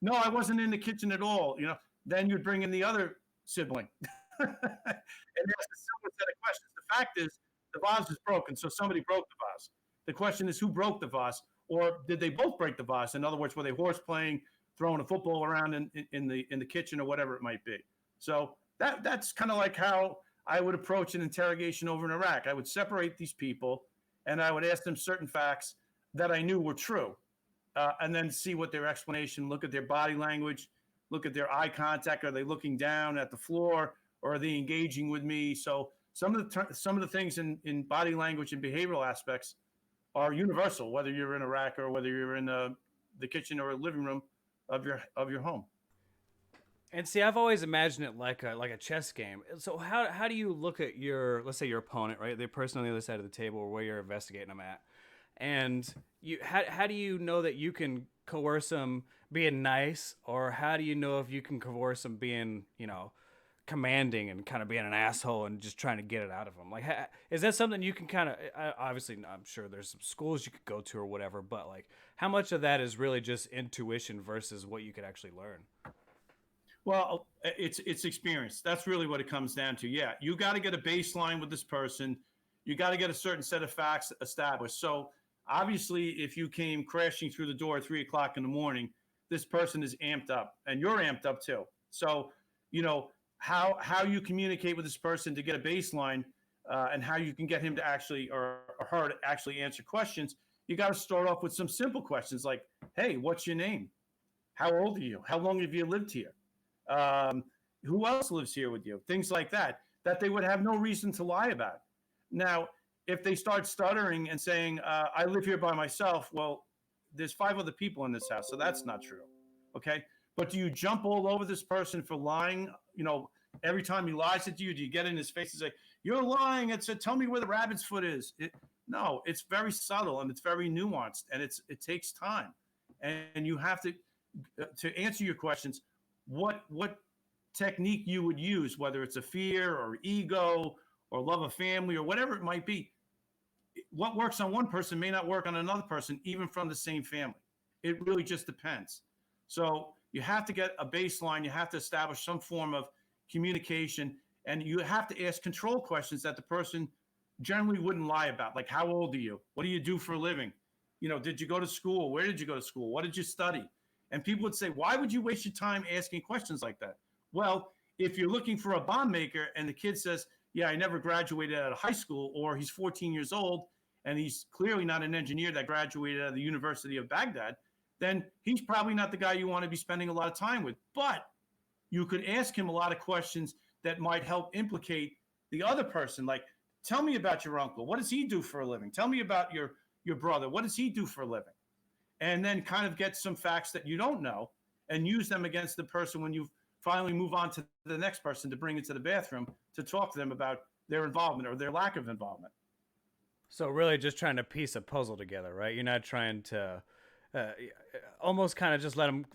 No, I wasn't in the kitchen at all. Then you'd bring in the other sibling and ask a similar set of questions. The fact is, the vase is broken, so somebody broke the vase. The question is, who broke the vase, or did they both break the vase? In other words, were they horse playing, throwing a football around in the kitchen or whatever it might be? So that's kind of like how I would approach an interrogation over in Iraq. I would separate these people, and I would ask them certain facts that I knew were true. And then see what their explanation, look at their body language, look at their eye contact. Are they looking down at the floor, or are they engaging with me? So some of the things in body language and behavioral aspects are universal, whether you're in Iraq or whether you're in the kitchen or living room of your home. And see, I've always imagined it like a chess game. So how do you look at let's say your opponent, right, the person on the other side of the table, or where you're investigating them at? And how do you know that you can coerce them being nice, or how do you know if you can coerce them being, commanding and kind of being an asshole and just trying to get it out of them? Like, is that something you can kind of, obviously, I'm sure there's some schools you could go to or whatever, but like, how much of that is really just intuition versus what you could actually learn? Well, it's experience. That's really what it comes down to. Yeah, you got to get a baseline with this person. You got to get a certain set of facts established. So obviously, if you came crashing through the door at 3 o'clock in the morning, this person is amped up, and you're amped up too. So, how you communicate with this person to get a baseline, and how you can get him to actually or her to actually answer questions. You got to start off with some simple questions like, "Hey, what's your name? How old are you? How long have you lived here? Who else lives here with you?" Things like that they would have no reason to lie about. Now, if they start stuttering and saying, I live here by myself, well, there's 5 other people in this house, so that's not true. Okay. But do you jump all over this person for lying? Every time he lies to you, do you get in his face and say, you're lying. It's a, tell me where the rabbit's foot is. No, it's very subtle and it's very nuanced, and it takes time, and you have to answer your questions. What technique you would use, whether it's a fear or ego or love of family or whatever it might be. What works on one person may not work on another person, even from the same family. It really just depends. So you have to get a baseline. You have to establish some form of communication, and you have to ask control questions that the person generally wouldn't lie about. Like, how old are you? What do you do for a living? Did you go to school? Where did you go to school? What did you study? And people would say, why would you waste your time asking questions like that? Well, if you're looking for a bomb maker and the kid says, yeah, I never graduated out of high school, or he's 14 years old and he's clearly not an engineer that graduated out of the University of Baghdad, then he's probably not the guy you want to be spending a lot of time with. But you could ask him a lot of questions that might help implicate the other person. Like, tell me about your uncle. What does he do for a living? Tell me about your brother. What does he do for a living? And then kind of get some facts that you don't know and use them against the person when you finally move on to the next person to bring into the bathroom to talk to them about their involvement or their lack of involvement. So really just trying to piece a puzzle together, right? You're not trying to almost kind of just let them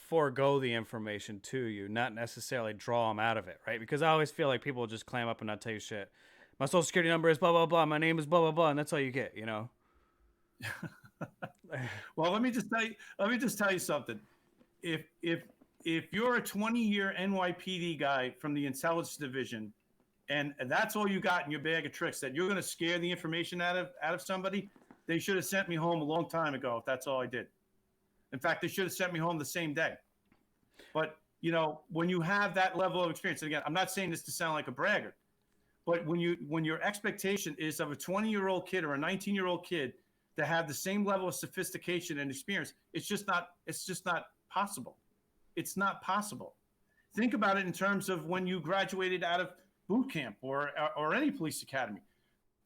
forego the information to you, not necessarily draw them out of it, right? Because I always feel like people will just clam up and not tell you shit. My social security number is blah, blah, blah. My name is blah, blah, blah. And that's all you get, Well, let me just tell you something. If you're a 20-year NYPD guy from the intelligence division, and that's all you got in your bag of tricks, that you're going to scare the information out of somebody, they should have sent me home a long time ago if that's all I did. In fact, they should have sent me home the same day. But, when you have that level of experience, and again, I'm not saying this to sound like a braggart, but when your expectation is of a 20-year-old kid or a 19-year-old kid to have the same level of sophistication and experience, it's just not possible. It's not possible. Think about it in terms of when you graduated out of boot camp or any police academy.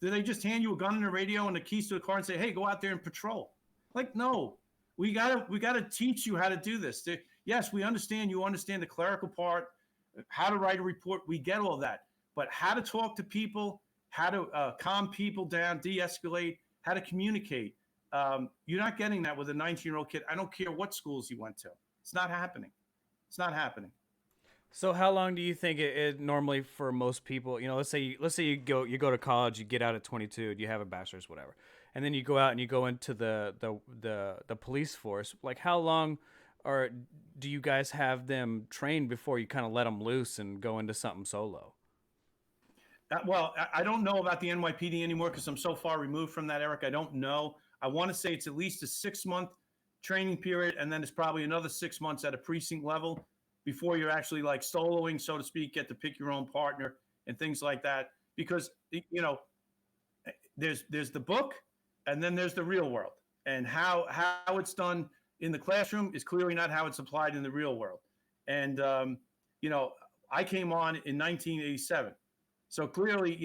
Did they just hand you a gun and a radio and the keys to a car and say, hey, go out there and patrol? Like, no, we gotta teach you how to do this. Yes, we understand. You understand the clerical part, how to write a report. We get all that. But how to talk to people, how to calm people down, de-escalate, how to communicate. You're not getting that with a 19-year-old kid. I don't care what schools he went to. It's not happening. It's not happening. So how long do you think it normally for most people? Let's say you go to college, you get out at 22, you have a bachelor's, whatever, and then you go out and you go into the police force. Like, how long do you guys have them trained before you kind of let them loose and go into something solo? Well, I don't know about the NYPD anymore because I'm so far removed from that, Eric. I don't know. I want to say it's at least a 6-month training period, and then it's probably another 6 months at a precinct level before you're actually like soloing, so to speak, get to pick your own partner and things like that. Because, there's the book and then there's the real world. And how it's done in the classroom is clearly not how it's applied in the real world. And, I came on in 1987. So clearly,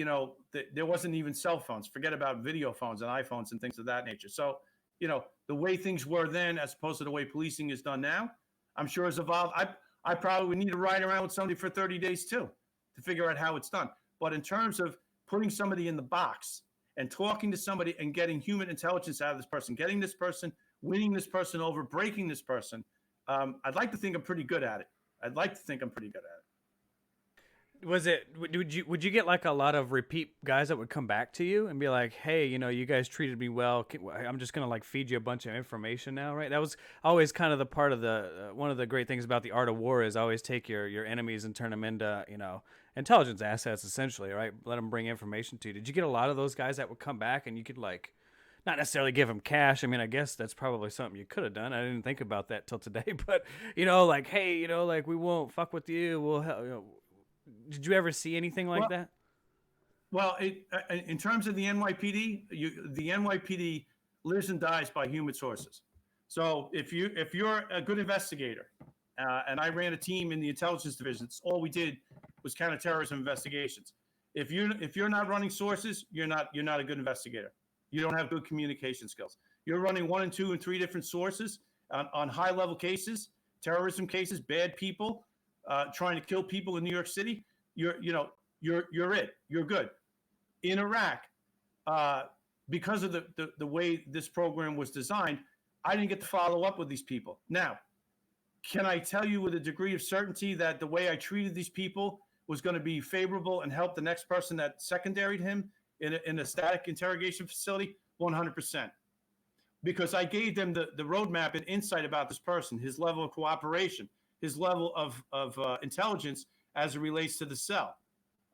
there wasn't even cell phones. Forget about video phones and iPhones and things of that nature. So, the way things were then as opposed to the way policing is done now, I'm sure has evolved. I probably would need to ride around with somebody for 30 days too to figure out how it's done. But in terms of putting somebody in the box and talking to somebody and getting human intelligence out of this person, getting this person, winning this person over, breaking this person, I'd like to think I'm pretty good at it. Would you get like a lot of repeat guys that would come back to you and be like, hey, you guys treated me well. I'm just going to like feed you a bunch of information now, right? That was always kind of the part of one of the great things about the art of war is always take your enemies and turn them into, intelligence assets essentially, right? Let them bring information to you. Did you get a lot of those guys that would come back and you could like, not necessarily give them cash. I mean, I guess that's probably something you could have done. I didn't think about that till today, but like, hey, like we won't fuck with you. We'll help, Did you ever see anything like that? Well, in terms of the NYPD, the NYPD lives and dies by human sources. So if you're a good investigator, and I ran a team in the intelligence division, all we did was counterterrorism investigations. If you're not running sources, you're not a good investigator. You don't have good communication skills. You're running 1 and 2 and 3 different sources on high level cases, terrorism cases, bad people. Trying to kill people in New York City, you're it. You're good. in Iraq, uh, because of the way this program was designed, I didn't get to follow up with these people. Now, can I tell you with a degree of certainty that the way I treated these people was going to be favorable and help the next person that secondaried him in a static interrogation facility? 100%. Because I gave them the roadmap and insight about this person, his level of cooperation, his level of intelligence as it relates to the cell.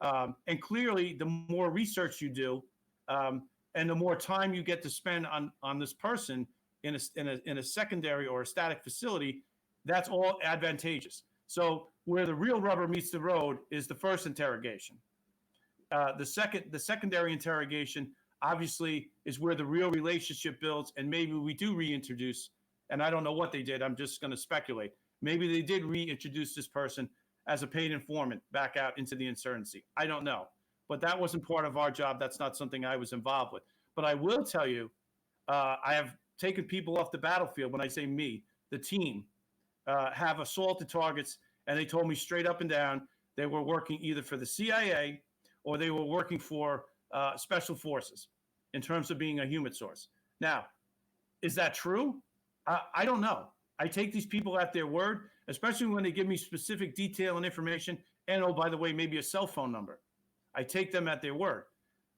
And clearly, the more research you do, and the more time you get to spend on this person in a secondary or a static facility, that's all advantageous. So where the real rubber meets the road is the first interrogation. The secondary interrogation obviously is where the real relationship builds, and maybe we do reintroduce. And I don't know what they did. I'm just going to speculate. Maybe they did reintroduce this person as a paid informant back out into the insurgency. I don't know. But that wasn't part of our job. That's not something I was involved with. But I will tell you, I have taken people off the battlefield. When I say me, the team have assaulted targets, and they told me straight up and down they were working either for the CIA or they were working for special forces in terms of being a human source. Now, is that true? I don't know. I take these people at their word, especially when they give me specific detail and information. And, oh, by the way, maybe a cell phone number. I take them at their word.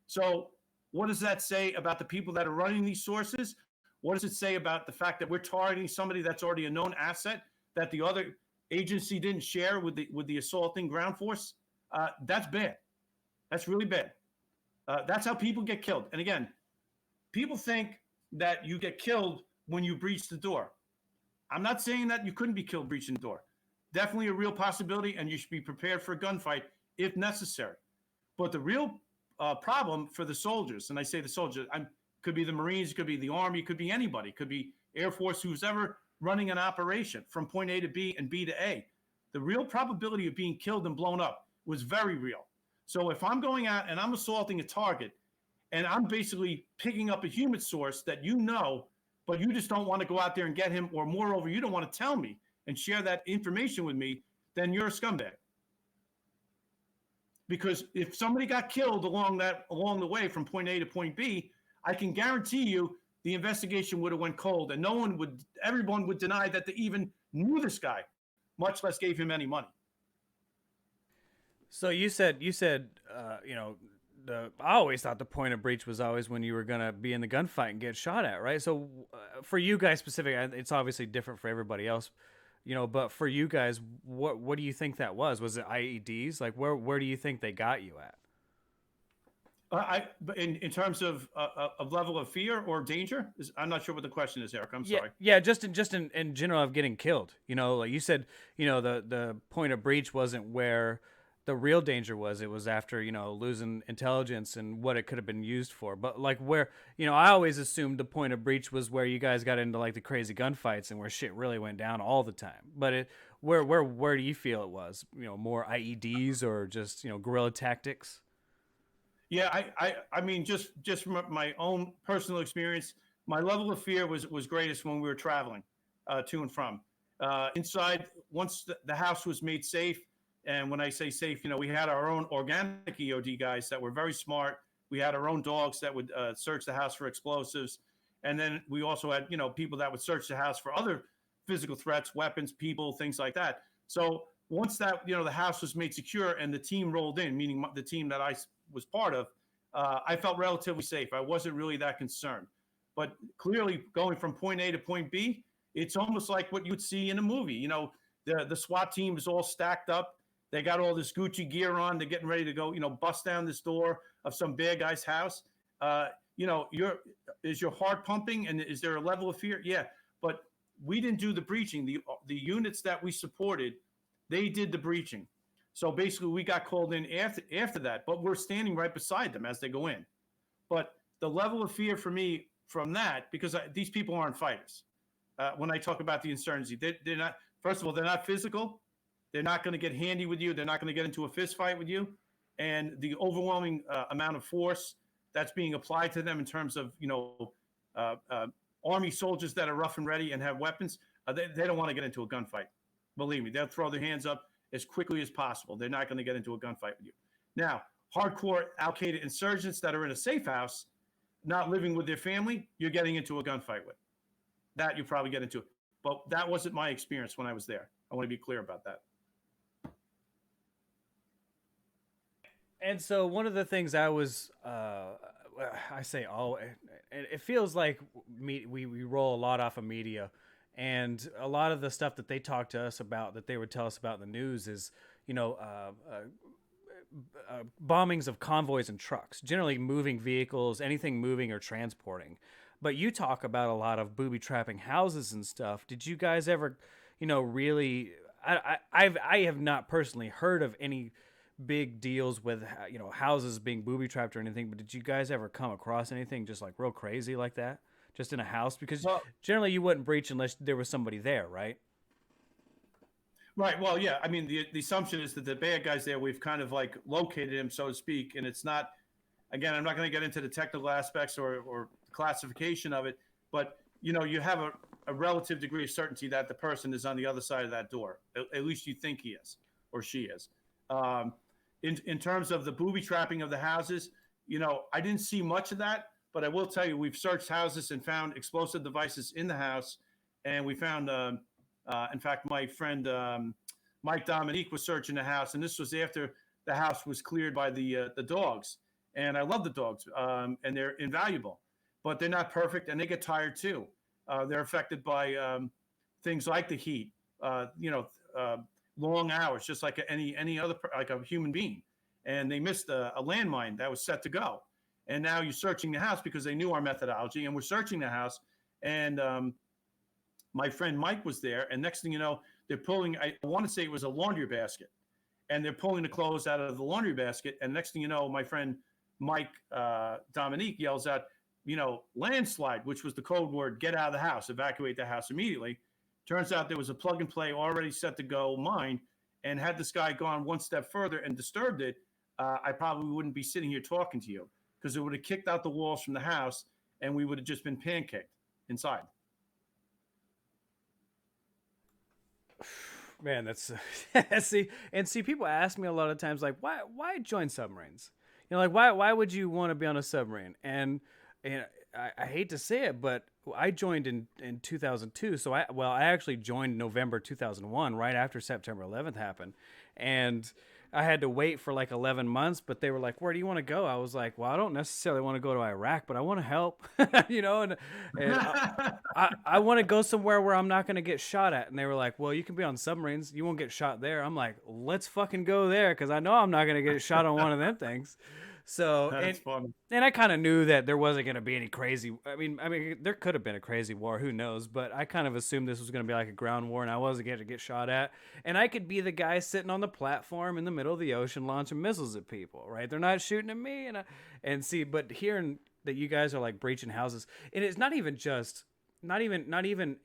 So what does that say about the people that are running these sources? What does it say about the fact that we're targeting somebody that's already a known asset that the other agency didn't share with the assaulting ground force? That's bad. That's really bad. That's how people get killed. And again, people think that you get killed when you breach the door. I'm not saying that you couldn't be killed breaching the door. Definitely a real possibility, and you should be prepared for a gunfight if necessary. But the real problem for the soldiers, and I say the soldiers, could be the Marines, it could be the Army, it could be anybody, it could be Air Force, who's ever running an operation from point A to B and B to A. The real probability of being killed and blown up was very real. So if I'm going out and I'm assaulting a target and I'm basically picking up a human source that you know, but you just don't want to go out there and get him, or moreover, you don't want to tell me and share that information with me, then you're a scumbag. Because if somebody got killed along the way from point A to point B, I can guarantee you the investigation would have went cold, and everyone would deny that they even knew this guy, much less gave him any money. So you said, I always thought the point of breach was always when you were going to be in the gunfight and get shot at, right? So for you guys specifically, it's obviously different for everybody else, but for you guys, what do you think that was? Was it IEDs? Like where do you think they got you at? In terms of level of fear or danger, I'm not sure what the question is, Eric. I'm sorry. Yeah, just in general of getting killed. Like you said, the point of breach wasn't where the real danger was. It was after, losing intelligence and what it could have been used for. But like where, I always assumed the point of breach was where you guys got into like the crazy gunfights and where shit really went down all the time. But where do you feel it was? More IEDs or just, guerrilla tactics? Yeah, I mean, just from my own personal experience, my level of fear was greatest when we were traveling to and from. Inside, once the house was made safe, and when I say safe, we had our own organic EOD guys that were very smart. We had our own dogs that would search the house for explosives. And then we also had, people that would search the house for other physical threats, weapons, people, things like that. So once that, the house was made secure and the team rolled in, meaning the team that I was part of, I felt relatively safe. I wasn't really that concerned. But clearly going from point A to point B, it's almost like what you'd see in a movie. The SWAT team is all stacked up. They got all this Gucci gear on. They're getting ready to go, bust down this door of some bad guy's house. Is your heart pumping, and is there a level of fear? Yeah, but we didn't do the breaching. The units that we supported, they did the breaching. So basically, we got called in after that, but we're standing right beside them as they go in. But the level of fear for me from that, because these people aren't fighters. When I talk about the insurgency, they're not. First of all, they're not physical. They're not going to get handy with you. They're not going to get into a fist fight with you. And the overwhelming amount of force that's being applied to them in terms of, Army soldiers that are rough and ready and have weapons, they don't want to get into a gunfight. Believe me, they'll throw their hands up as quickly as possible. They're not going to get into a gunfight with you. Now, hardcore Al-Qaeda insurgents that are in a safe house, not living with their family, you're getting into a gunfight with. That you probably get into. But that wasn't my experience when I was there. I want to be clear about that. And so one of the things I was, I say all, it feels like we roll a lot off of media, and a lot of the stuff that they talk to us about, that they would tell us about in the news, is bombings of convoys and trucks, generally moving vehicles, anything moving or transporting. But you talk about a lot of booby trapping houses and stuff. Did you guys ever, really? I have not personally heard of any big deals with houses being booby trapped or anything. But did you guys ever come across anything just like real crazy like that, just in a house? Because generally you wouldn't breach unless there was somebody there, right? Right. Well, yeah. I mean, the assumption is that the bad guys there, we've kind of like located him, so to speak, and it's not. Again, I'm not going to get into the technical aspects or classification of it, but you have a relative degree of certainty that the person is on the other side of that door. At least you think he is or she is. In terms of the booby trapping of the houses, I didn't see much of that, but I will tell you, we've searched houses and found explosive devices in the house, and we found, in fact, my friend Mike Dominique was searching the house, and this was after the house was cleared by the dogs. And I love the dogs, and they're invaluable, but they're not perfect, and they get tired too. They're affected by things like the heat, long hours, just like any other, like a human being. And they missed a landmine that was set to go. And now you're searching the house because they knew our methodology, and we're searching the house. And my friend Mike was there, and next thing you know, they're pulling. I want to say it was a laundry basket, and they're pulling the clothes out of the laundry basket. And next thing you know, my friend Mike Dominique yells out, landslide, which was the code word, get out of the house, evacuate the house immediately. Turns out there was a plug and play already set to go mine, and had this guy gone one step further and disturbed it, I probably wouldn't be sitting here talking to you, because it would have kicked out the walls from the house, and we would have just been pancaked inside. Man, that's see, people ask me a lot of times, like, why join submarines? Like, why would you want to be on a submarine? And I hate to say it, but I joined in 2002. So I actually joined November 2001, right after September 11th happened. And I had to wait for like 11 months, but they were like, where do you want to go? I was like, well, I don't necessarily want to go to Iraq, but I want to help, and I want to go somewhere where I'm not going to get shot at. And they were like, well, you can be on submarines. You won't get shot there. I'm like, let's fucking go there, because I know I'm not going to get shot on one of them things. So that's funny. And I kind of knew that there wasn't going to be any crazy. I mean, there could have been a crazy war. Who knows? But I kind of assumed this was going to be like a ground war, and I wasn't going to get shot at. And I could be the guy sitting on the platform in the middle of the ocean launching missiles at people. Right? They're not shooting at me, but hearing that you guys are like breaching houses, and it's not even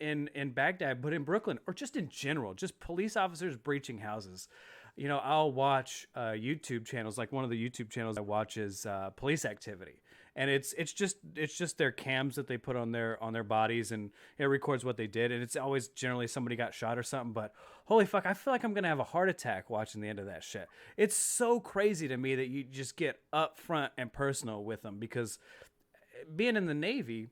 in Baghdad, but in Brooklyn, or just in general, just police officers breaching houses. I'll watch YouTube channels. Like, one of the YouTube channels I watch is police activity, and it's just their cams that they put on their bodies, and it records what they did, and it's always generally somebody got shot or something. But holy fuck, I feel like I'm gonna have a heart attack watching the end of that shit. It's so crazy to me that you just get up front and personal with them, because being in the Navy,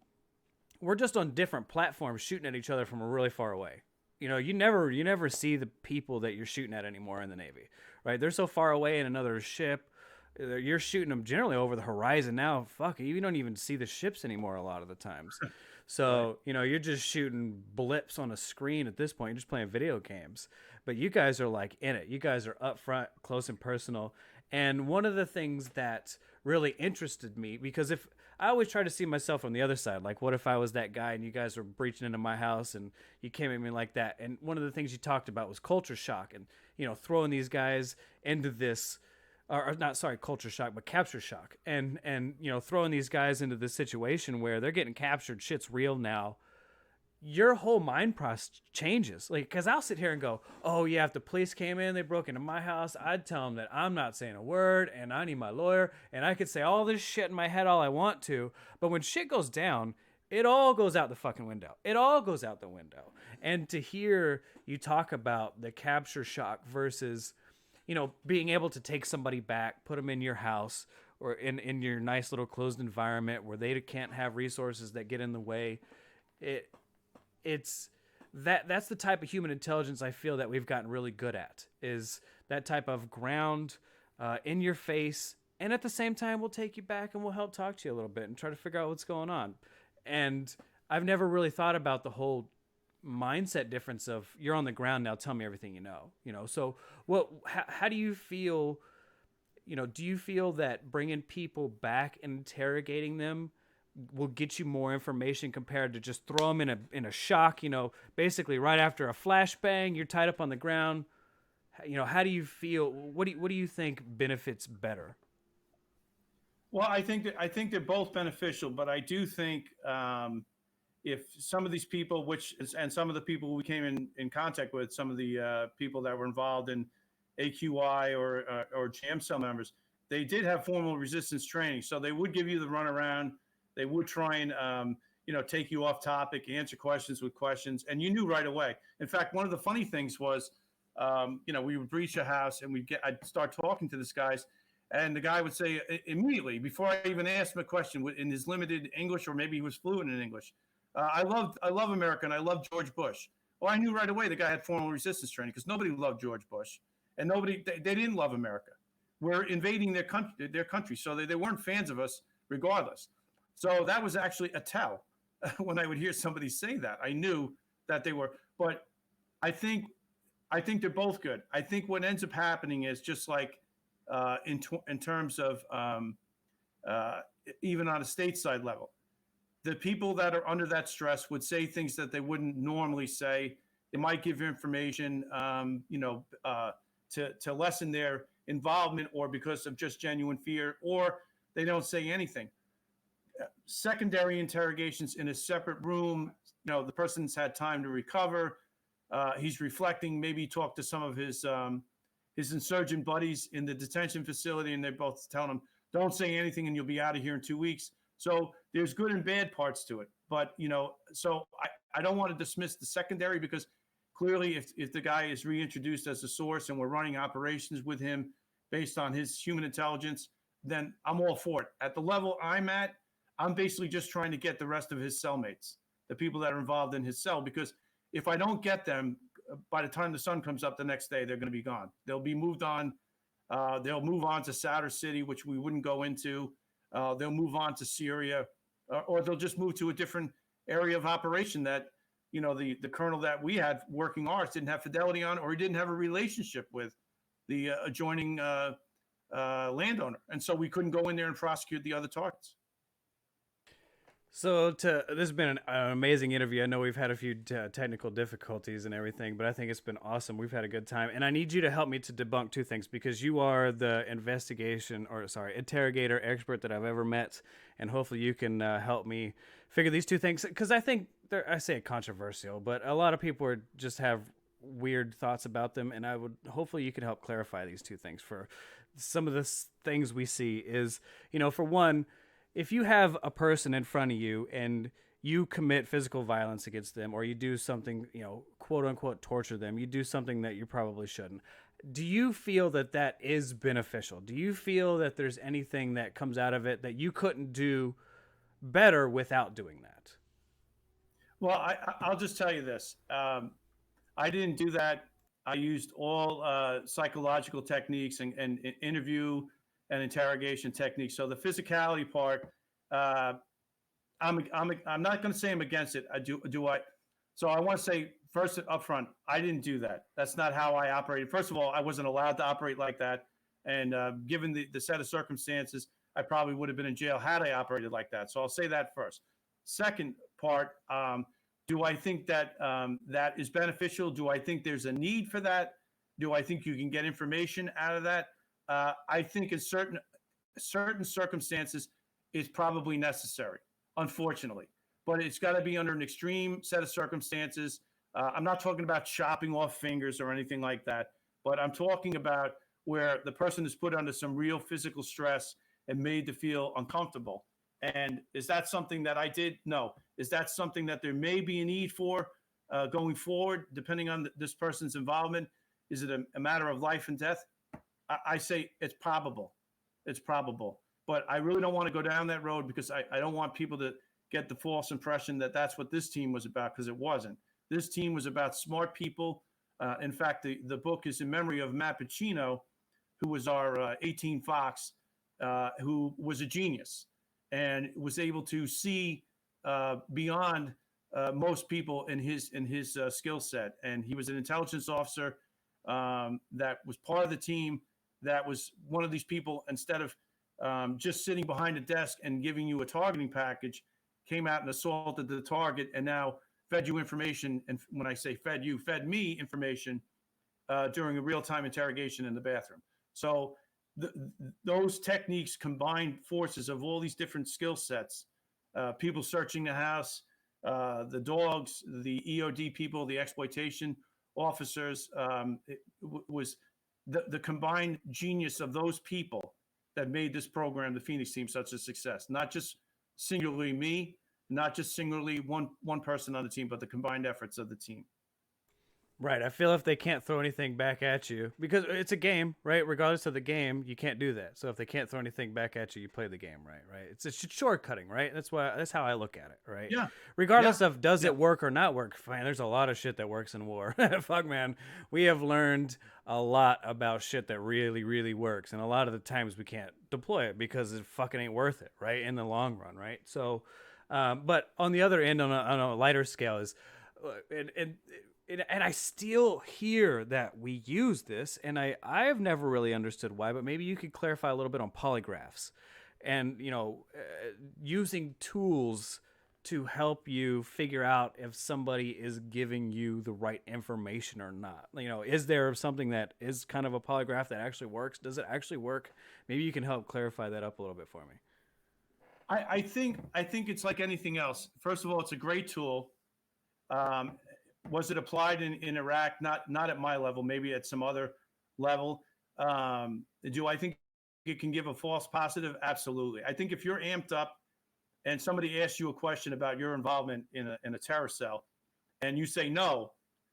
we're just on different platforms shooting at each other from really far away. You never see the people that you're shooting at anymore in the Navy, right? They're so far away in another ship. You're shooting them generally over the horizon now. Fuck, you don't even see the ships anymore a lot of the times. So, you're just shooting blips on a screen at this point. You're just playing video games. But you guys are like in it. You guys are up front, close and personal. And one of the things that really interested me, because if I always try to see myself on the other side, like, what if I was that guy and you guys were breaching into my house and you came at me like that? And one of the things you talked about was culture shock, and throwing these guys into this, or not, sorry, culture shock, but capture shock, and throwing these guys into this situation where they're getting captured, shit's real now. Your whole mind process changes. Like, because I'll sit here and go, oh yeah, if the police came in, they broke into my house, I'd tell them that I'm not saying a word, and I need my lawyer, and I could say all this shit in my head all I want to, but when shit goes down, it all goes out the fucking window. It all goes out the window. And to hear you talk about the capture shock versus, being able to take somebody back, put them in your house or in your nice little closed environment where they can't have resources that get in the way. It it's that's the type of human intelligence I feel that we've gotten really good at, is that type of ground, in your face, and at the same time we'll take you back and we'll help talk to you a little bit and try to figure out what's going on. And I've never really thought about the whole mindset difference of, you're on the ground now, tell me everything so how do you feel? Do you feel that bringing people back and interrogating them will get you more information compared to just throw them in a shock, basically right after a flashbang, you're tied up on the ground? How do you feel? What do you think benefits better? Well, I think they're both beneficial, but I do think if some of these people, and some of the people we came in contact with, some of the people that were involved in AQI or jam cell members, they did have formal resistance training, so they would give you the runaround. They would try and take you off topic, answer questions with questions, and you knew right away. In fact, one of the funny things was, we would reach a house and I'd start talking to this guys, and the guy would say immediately, before I even asked him a question in his limited English, or maybe he was fluent in English, I love America and I love George Bush. Well, I knew right away the guy had formal resistance training, because nobody loved George Bush, and they didn't love America. We're invading their country, so they weren't fans of us regardless. So that was actually a tell. When I would hear somebody say that, I knew that they were. But I think they're both good. I think what ends up happening is, just like in terms of even on a stateside level, the people that are under that stress would say things that they wouldn't normally say. They might give information, to lessen their involvement, or because of just genuine fear, or they don't say anything. Secondary interrogations in a separate room, the person's had time to recover. He's reflecting, maybe talk to some of his insurgent buddies in the detention facility, and they're both telling him, don't say anything and you'll be out of here in 2 weeks. So there's good and bad parts to it. But, so I don't want to dismiss the secondary, because clearly if the guy is reintroduced as a source and we're running operations with him based on his human intelligence, then I'm all for it. At the level I'm at, I'm basically just trying to get the rest of his cellmates, the people that are involved in his cell, because if I don't get them, by the time the sun comes up the next day, they're going to be gone. They'll be moved on. They'll move on to Sadr City, which we wouldn't go into. They'll move on to Syria, or they'll just move to a different area of operation that, the colonel that we had working ours didn't have fidelity on, or he didn't have a relationship with the adjoining landowner. And so we couldn't go in there and prosecute the other targets. So this has been an amazing interview. I know we've had a few technical difficulties and everything, but I think it's been awesome. We've had a good time. And I need you to help me to debunk two things, because you are the interrogator expert that I've ever met. And hopefully you can help me figure these two things, because I think I say controversial, but a lot of people just have weird thoughts about them. And hopefully you can help clarify these two things. For some of the things we see is, for one, if you have a person in front of you and you commit physical violence against them, or you do something, quote unquote, torture them, you do something that you probably shouldn't. Do you feel that is beneficial? Do you feel that there's anything that comes out of it that you couldn't do better without doing that? Well, I'll just tell you this. I didn't do that. I used all psychological techniques and interview and interrogation techniques. So the physicality part, I'm not going to say I'm against it. So I want to say first up front, I didn't do that. That's not how I operated. First of all, I wasn't allowed to operate like that. And given the set of circumstances, I probably would have been in jail had I operated like that. So I'll say that first. Second part, do I think that that is beneficial? Do I think there's a need for that? Do I think you can get information out of that? I think in certain circumstances, it's probably necessary, unfortunately. But it's got to be under an extreme set of circumstances. I'm not talking about chopping off fingers or anything like that, but I'm talking about where the person is put under some real physical stress and made to feel uncomfortable. And is that something that I did? No. Is that something that there may be a need for going forward, depending on this person's involvement? Is it a matter of life and death? I say it's probable. It's probable. But I really don't want to go down that road because I don't want people to get the false impression that that's what this team was about, because it wasn't. This team was about smart people. In fact, the book is in memory of Matt Pacino, who was our 18 Fox, who was a genius and was able to see beyond most people in his skill set. And he was an intelligence officer that was part of the team. That was one of these people. Instead of just sitting behind a desk and giving you a targeting package, came out and assaulted the target, and now fed you information. And when I say fed you, fed me information during a real-time interrogation in the bathroom. So those techniques combined forces of all these different skill sets, people searching the house, the dogs, the EOD people, the exploitation officers, was the combined genius of those people that made this program, the Phoenix team, such a success. Not just singularly me, not just singularly one person on the team, but the combined efforts of the team. Right. I feel if they can't throw anything back at you, because it's a game, right? Regardless of the game, you can't do that. So if they can't throw anything back at you, you play the game, right? It's shortcutting, right? That's how I look at it, right? Yeah. Regardless of does it work or not work. Fine, there's a lot of shit that works in war. Fuck, man. We have learned a lot about shit that really, really works, and a lot of the times we can't deploy it because it fucking ain't worth it, right? In the long run, right? So, but on the other end, on a lighter scale, is and I still hear that we use this, and I've never really understood why, but maybe you could clarify a little bit on polygraphs and, using tools to help you figure out if somebody is giving you the right information or not. Is there something that is kind of a polygraph that actually works? Does it actually work? Maybe you can help clarify that up a little bit for me. I think it's like anything else. First of all, it's a great tool. Was it applied in Iraq? Not at my level, maybe at some other level. Do I think it can give a false positive? Absolutely. I think if you're amped up and somebody asks you a question about your involvement in a terror cell, and you say no,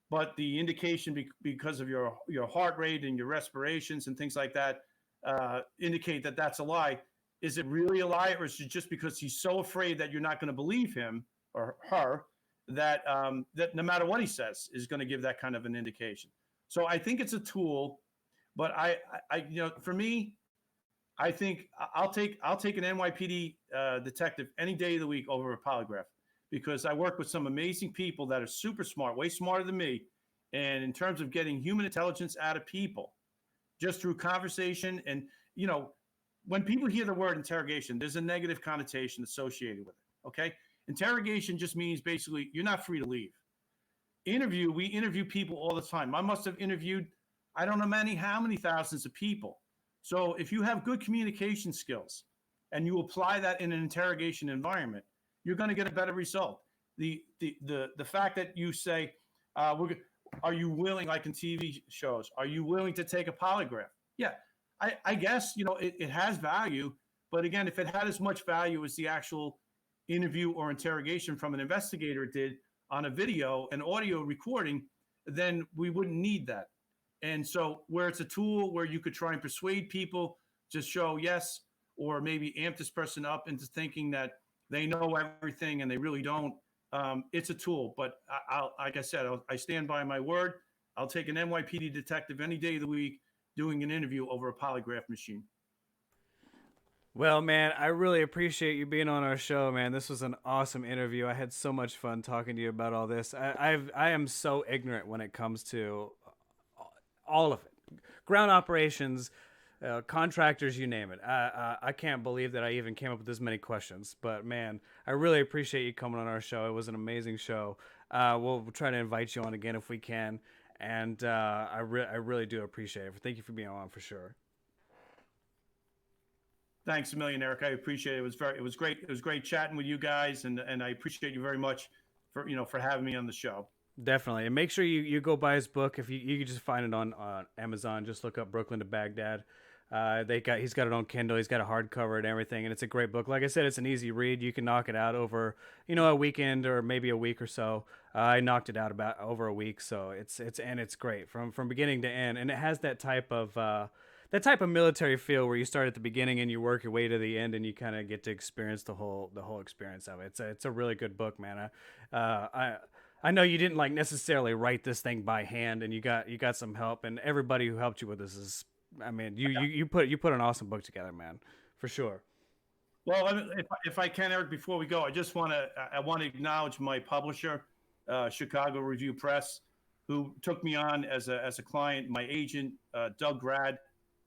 but the indication because of your heart rate and your respirations and things like that indicate that that's a lie. Is it really a lie, or is it just because he's so afraid that you're not going to believe him or her that that no matter what he says is going to give that kind of an indication? So I think it's a tool, but I for me, I think I'll take an NYPD detective any day of the week over a polygraph, because I work with some amazing people that are super smart, way smarter than me, and in terms of getting human intelligence out of people, just through conversation. And when people hear the word interrogation, there's a negative connotation associated with it. Okay. Interrogation just means basically you're not free to leave. We interview people all the time. I must have interviewed, I don't know how many thousands of people. So if you have good communication skills and you apply that in an interrogation environment, you're going to get a better result. The fact that you say, are you willing, like in TV shows, are you willing to take a polygraph? Yeah, I guess, it has value. But again, if it had as much value as the actual interview or interrogation from an investigator did on a video and audio recording, then we wouldn't need that. And so where it's a tool where you could try and persuade people to show yes, or maybe amp this person up into thinking that they know everything and they really don't, it's a tool. But like I said, I stand by my word. I'll take an NYPD detective any day of the week doing an interview over a polygraph machine. Well, man, I really appreciate you being on our show, man. This was an awesome interview. I had so much fun talking to you about all this. I am so ignorant when it comes to all of it. Ground operations, contractors, you name it. I can't believe that I even came up with this many questions. But, man, I really appreciate you coming on our show. It was an amazing show. We'll try to invite you on again if we can. And I really do appreciate it. Thank you for being on for sure. Thanks a million, Eric. I appreciate it. It was great. It was great chatting with you guys, and I appreciate you very much for having me on the show. Definitely, and make sure you go buy his book. If you can just find it on Amazon, just look up Brooklyn to Baghdad. He's got it on Kindle. He's got a hardcover and everything, and it's a great book. Like I said, it's an easy read. You can knock it out over a weekend or maybe a week or so. I knocked it out about over a week, so it's great from beginning to end, and it has that type of that type of military feel where you start at the beginning and you work your way to the end, and you kind of get to experience the whole experience of it. It's a really good book, man. I know you didn't like necessarily write this thing by hand, and you got some help, and everybody who helped you with this is, I mean, you put an awesome book together, man, for sure. Well, if I can, Eric, before we go, I want to acknowledge my publisher, Chicago Review Press, who took me on as a client. My agent, Doug Grad,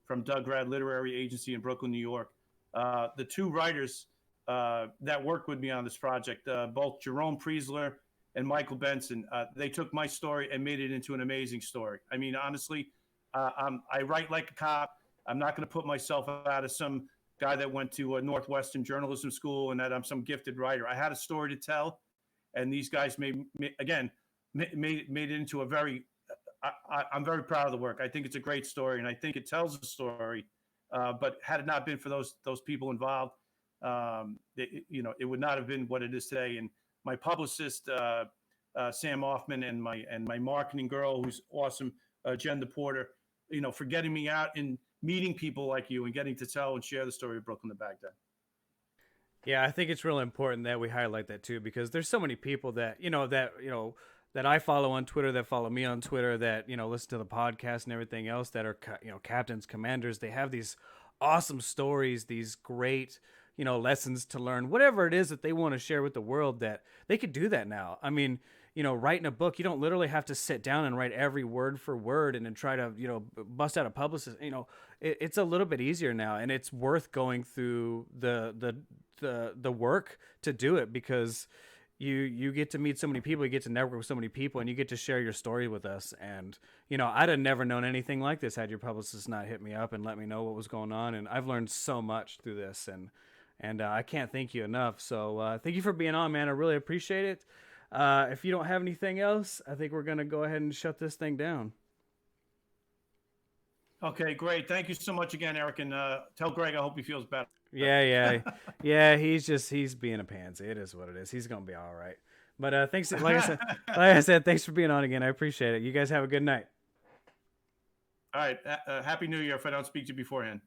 from Doug Grad Literary Agency in Brooklyn, New York. The two writers that worked with me on this project, both Jerome Priesler and Michael Benson, they took my story and made it into an amazing story. I mean, honestly, I write like a cop. I'm not going to put myself out as some guy that went to a Northwestern journalism school and that I'm some gifted writer. I had a story to tell, and these guys made it into a very. I'm very proud of the work. I think it's a great story, and I think it tells a story. But had it not been for those people involved, it would not have been what it is today. And my publicist, Sam Hoffman, and my marketing girl, who's awesome, Jen DePorter, for getting me out and meeting people like you and getting to tell and share the story of Brooklyn to Baghdad. Yeah, I think it's really important that we highlight that too, because there's so many people that that I follow on Twitter, that follow me on Twitter, that listen to the podcast and everything else, that are captains, commanders. They have these awesome stories, these great lessons to learn, whatever it is that they want to share with the world. That they could do that now. I mean, writing a book, you don't literally have to sit down and write every word for word and then try to, bust out a publicist. It's a little bit easier now, and it's worth going through the work to do it, because you get to meet so many people, you get to network with so many people, and you get to share your story with us. And, I'd have never known anything like this had your publicist not hit me up and let me know what was going on. And I've learned so much through this, and I can't thank you enough. So thank you for being on, man. I really appreciate it. If you don't have anything else, I think we're going to go ahead and shut this thing down. Okay, great. Thank you so much again, Eric. And tell Greg I hope he feels better. Yeah. He's being a pansy. It is what it is. He's going to be all right. But thanks. Like I said, thanks for being on again. I appreciate it. You guys have a good night. All right. Happy New Year if I don't speak to you beforehand.